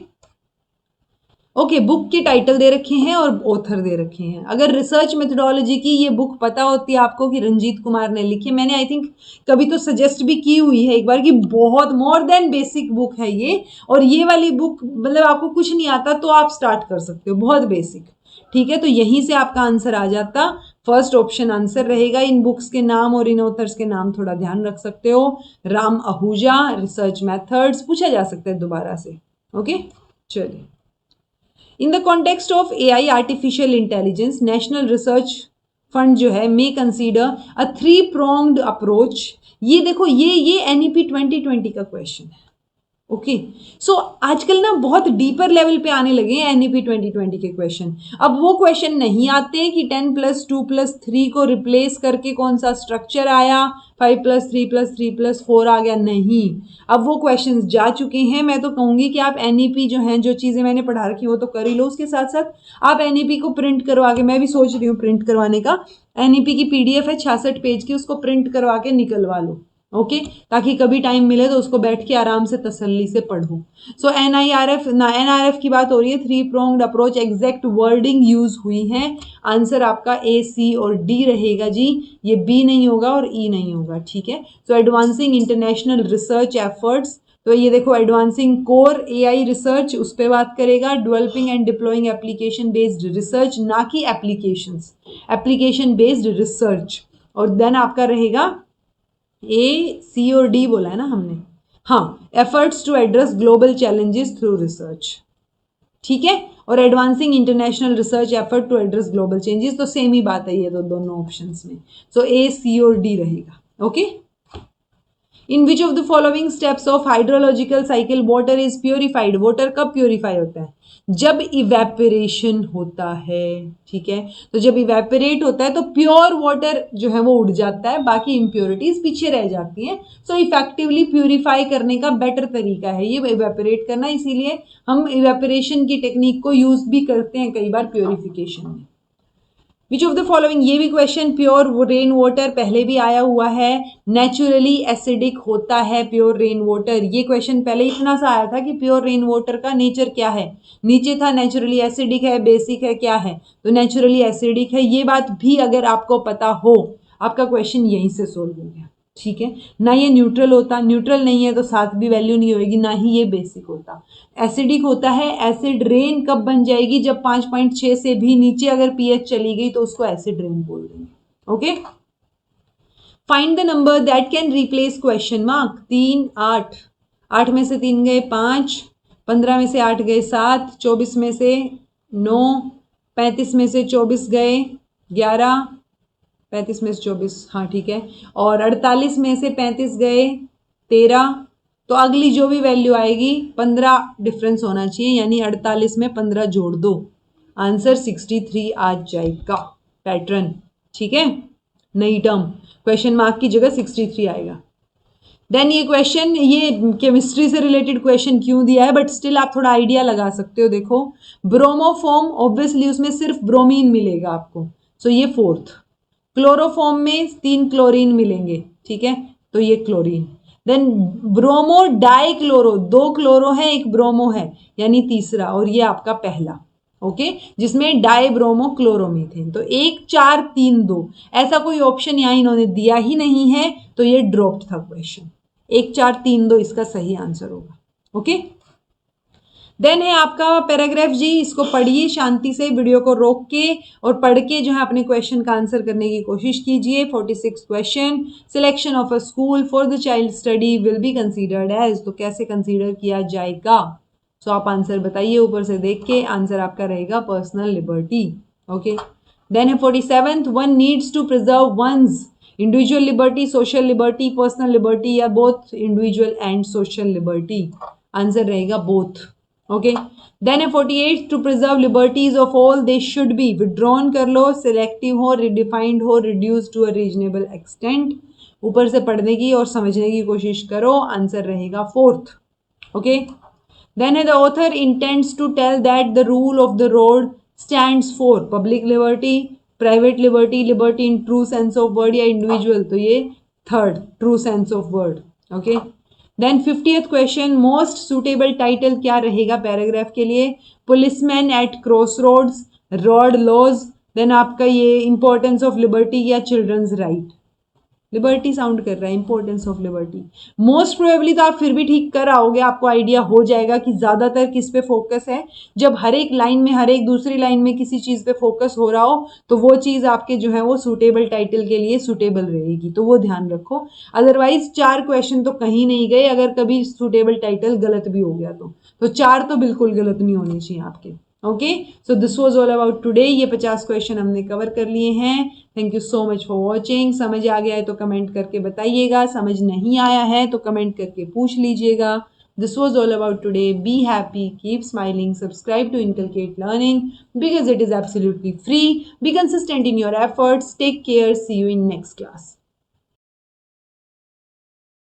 ओके, बुक के टाइटल दे रखे हैं और ऑथर दे रखे हैं। अगर रिसर्च मेथोडोलॉजी की ये बुक पता होती है आपको कि रंजीत कुमार ने लिखी है, मैंने आई थिंक कभी तो सजेस्ट भी की हुई है एक बार कि बहुत मोर देन बेसिक बुक है ये, और ये वाली बुक मतलब आपको कुछ नहीं आता तो आप स्टार्ट कर सकते हो, बहुत बेसिक। ठीक है, तो यहीं से आपका आंसर आ जाता, फर्स्ट ऑप्शन आंसर रहेगा। इन बुक्स के नाम और इन ऑथर्स के नाम थोड़ा ध्यान रख सकते हो। राम आहूजा, रिसर्च मेथड्स पूछा जा सकता है दोबारा से। ओके, चलिए। In the context of AI artificial intelligence, national research fund जो है मे कंसीडर अ 3-pronged अप्रोच। ये देखो, ये एनईपी 2020 का क्वेश्चन है। ओके, सो आजकल ना बहुत डीपर लेवल पे आने लगे हैं एनईपी 2020 के क्वेश्चन। अब वो क्वेश्चन नहीं आते कि 10+2+3 को रिप्लेस करके कौन सा स्ट्रक्चर आया, 5+3+3+4 आ गया, नहीं। अब वो क्वेश्चंस जा चुके हैं। मैं तो कहूंगी कि आप एनईपी जो हैं, जो चीज़ें मैंने पढ़ा रखी वो तो कर ही लो, उसके साथ साथ आप एनईपी को प्रिंट करवा के, मैं भी सोच रही हूँ प्रिंट करवाने का। एनईपी की पीडीएफ है 66 पेज की, उसको प्रिंट करवा के निकलवा लो। ओके, ताकि कभी टाइम मिले तो उसको बैठ के आराम से तसल्ली से पढ़ो। सो एनआरएफ की बात हो रही है, 3-pronged approach, exact wording use हुई है। आंसर आपका ए, सी और डी रहेगा जी, ये बी नहीं होगा और ई नहीं होगा। ठीक है, सो एडवांसिंग इंटरनेशनल रिसर्च एफर्ट्स, तो ये देखो एडवांसिंग कोर एआई रिसर्च उस पर बात करेगा। Developing and deploying application based research, ना कि एप्लीकेशंस, एप्लीकेशन बेस्ड रिसर्च। और देन आपका रहेगा ए, सी और डी बोला है ना हमने, हाँ, efforts to address global challenges through research. ठीक है, और advancing international research effort to address global changes, तो सेम ही बात है ये तो दोनों ऑप्शंस में। सो ए, सी और डी रहेगा। Okay, in which of the following steps of hydrological cycle water is purified. Water कब प्योरीफाई होता है? जब इवेपोरेशन होता है। ठीक है, तो जब इवेपोरेट होता है तो प्योर वाटर जो है वो उड़ जाता है, बाकी इम्प्योरिटीज पीछे रह जाती हैं। सो इफेक्टिवली प्यूरिफाई करने का बेटर तरीका है ये इवेपोरेट करना, इसीलिए हम इवेपोरेशन की टेक्निक को यूज भी करते हैं कई बार प्योरिफिकेशन में। विच ऑफ द फॉलोइंग, ये भी क्वेश्चन प्योर रेन वाटर पहले भी आया हुआ है। नेचुरली एसिडिक होता है प्योर रेन वाटर, ये क्वेश्चन पहले इतना सा आया था कि प्योर रेन वाटर का नेचर क्या है, नीचे था नेचुरली एसिडिक है, बेसिक है, क्या है, तो नेचुरली एसिडिक है। ये बात भी अगर आपको पता हो, आपका क्वेश्चन यहीं से सोल्व हो गया। ठीक है, ना ये न्यूट्रल होता, न्यूट्रल नहीं है तो साथ भी वैल्यू नहीं होगी, ना ही ये बेसिक होता। एसिडिक होता है, एसिड रेन कब बन जाएगी, जब 5.6 से भी नीचे अगर पीएच चली गई तो उसको एसिड रेन बोल देंगे। Okay, find the number that can replace question mark. 3, 8, 8 में से 3 गए 5, 15 में से 8 गए 7, 24 में से 9, 35 में से 24 गए 11, 35 में से 24, हाँ ठीक है, और 48 में से 35 गए 13, तो अगली जो भी वैल्यू आएगी 15 डिफरेंस होना चाहिए, यानी 48 में 15 जोड़ दो, आंसर 63 आ जाएगा। पैटर्न, ठीक है, नई टर्म, क्वेश्चन मार्क की जगह 63 आएगा। देन ये क्वेश्चन, ये केमिस्ट्री से रिलेटेड क्वेश्चन क्यों दिया है, बट स्टिल आप थोड़ा आइडिया लगा सकते हो। देखो, ब्रोमोफॉर्म, ऑब्वियसली उसमें सिर्फ ब्रोमीन मिलेगा आपको, सो ये 4th। क्लोरोफॉर्म में 3 क्लोरीन मिलेंगे, ठीक है, तो ये chlorine. Then bromo di chloro, 2 chloro है 1 ब्रोमो है, यानी तीसरा, और ये आपका पहला। ओके, जिसमें डाई ब्रोमो क्लोरोमीथेन, तो 1, 4, 3, 2, ऐसा कोई ऑप्शन यहाँ इन्होंने दिया ही नहीं है, तो ये ड्रॉप्ड था क्वेश्चन। 1, 4, 3, 2 इसका सही आंसर होगा। ओके, देन है आपका पैराग्राफ जी, इसको पढ़िए शांति से, वीडियो को रोक के और पढ़ के जो है अपने क्वेश्चन का आंसर करने की कोशिश कीजिए। 46 question, selection of a school for the child study will be considered as, तो कैसे कंसीडर किया जाएगा, सो आप आंसर बताइए ऊपर से देख के। आंसर आपका रहेगा पर्सनल लिबर्टी। ओके, देन है 47th, one needs to preserve one's individual liberty, social liberty, personal liberty, या both individual and social liberty, answer रहेगा बोथ। ओके, देन है 48, to preserve liberties of all they should be withdrawn कर लो, सिलेक्टिव हो, रिडिफाइंड हो, reduce to a reasonable extent, ऊपर से पढ़ने की और समझने की कोशिश करो, आंसर रहेगा 4th। ओके, देन है the author intends to tell that the rule of the road stands for public liberty, private liberty, liberty in true sense of word, या इंडिविजुअल, तो ये 3rd, true sense of word. Okay, then 50th question, most suitable title क्या रहेगा पैराग्राफ के लिए? Policeman at cross roads, road laws, then आपका ये इंपॉर्टेंस ऑफ लिबर्टी या चिल्ड्रंस राइट। लिबर्टी साउंड कर रहा है, importance of liberty. Most probably तो आप फिर भी ठीक कर आओगे, आपको आइडिया हो जाएगा कि ज्यादातर किस पे फोकस है। जब हर एक लाइन में, हर एक दूसरी लाइन में किसी चीज पे फोकस हो रहा हो तो वो चीज आपके जो है वो सुटेबल टाइटल के लिए सुटेबल रहेगी, तो वो ध्यान रखो। अदरवाइज 4 क्वेश्चन तो कहीं नहीं गए, अगर कभी सुटेबल टाइटल गलत भी हो गया तो 4 तो बिल्कुल गलत नहीं होने चाहिए आपके। Okay, so this was all about today. ये 50 क्वेश्चन हमने कवर कर लिए हैं। Thank you so much for watching. समझ आ गया है तो कमेंट करके बताइएगा, समझ नहीं आया है तो कमेंट करके पूछ लीजिएगा। This was all about today. Be happy, keep smiling, subscribe to inculcate learning because it is absolutely free. Be consistent in your efforts, take care, see you in next class.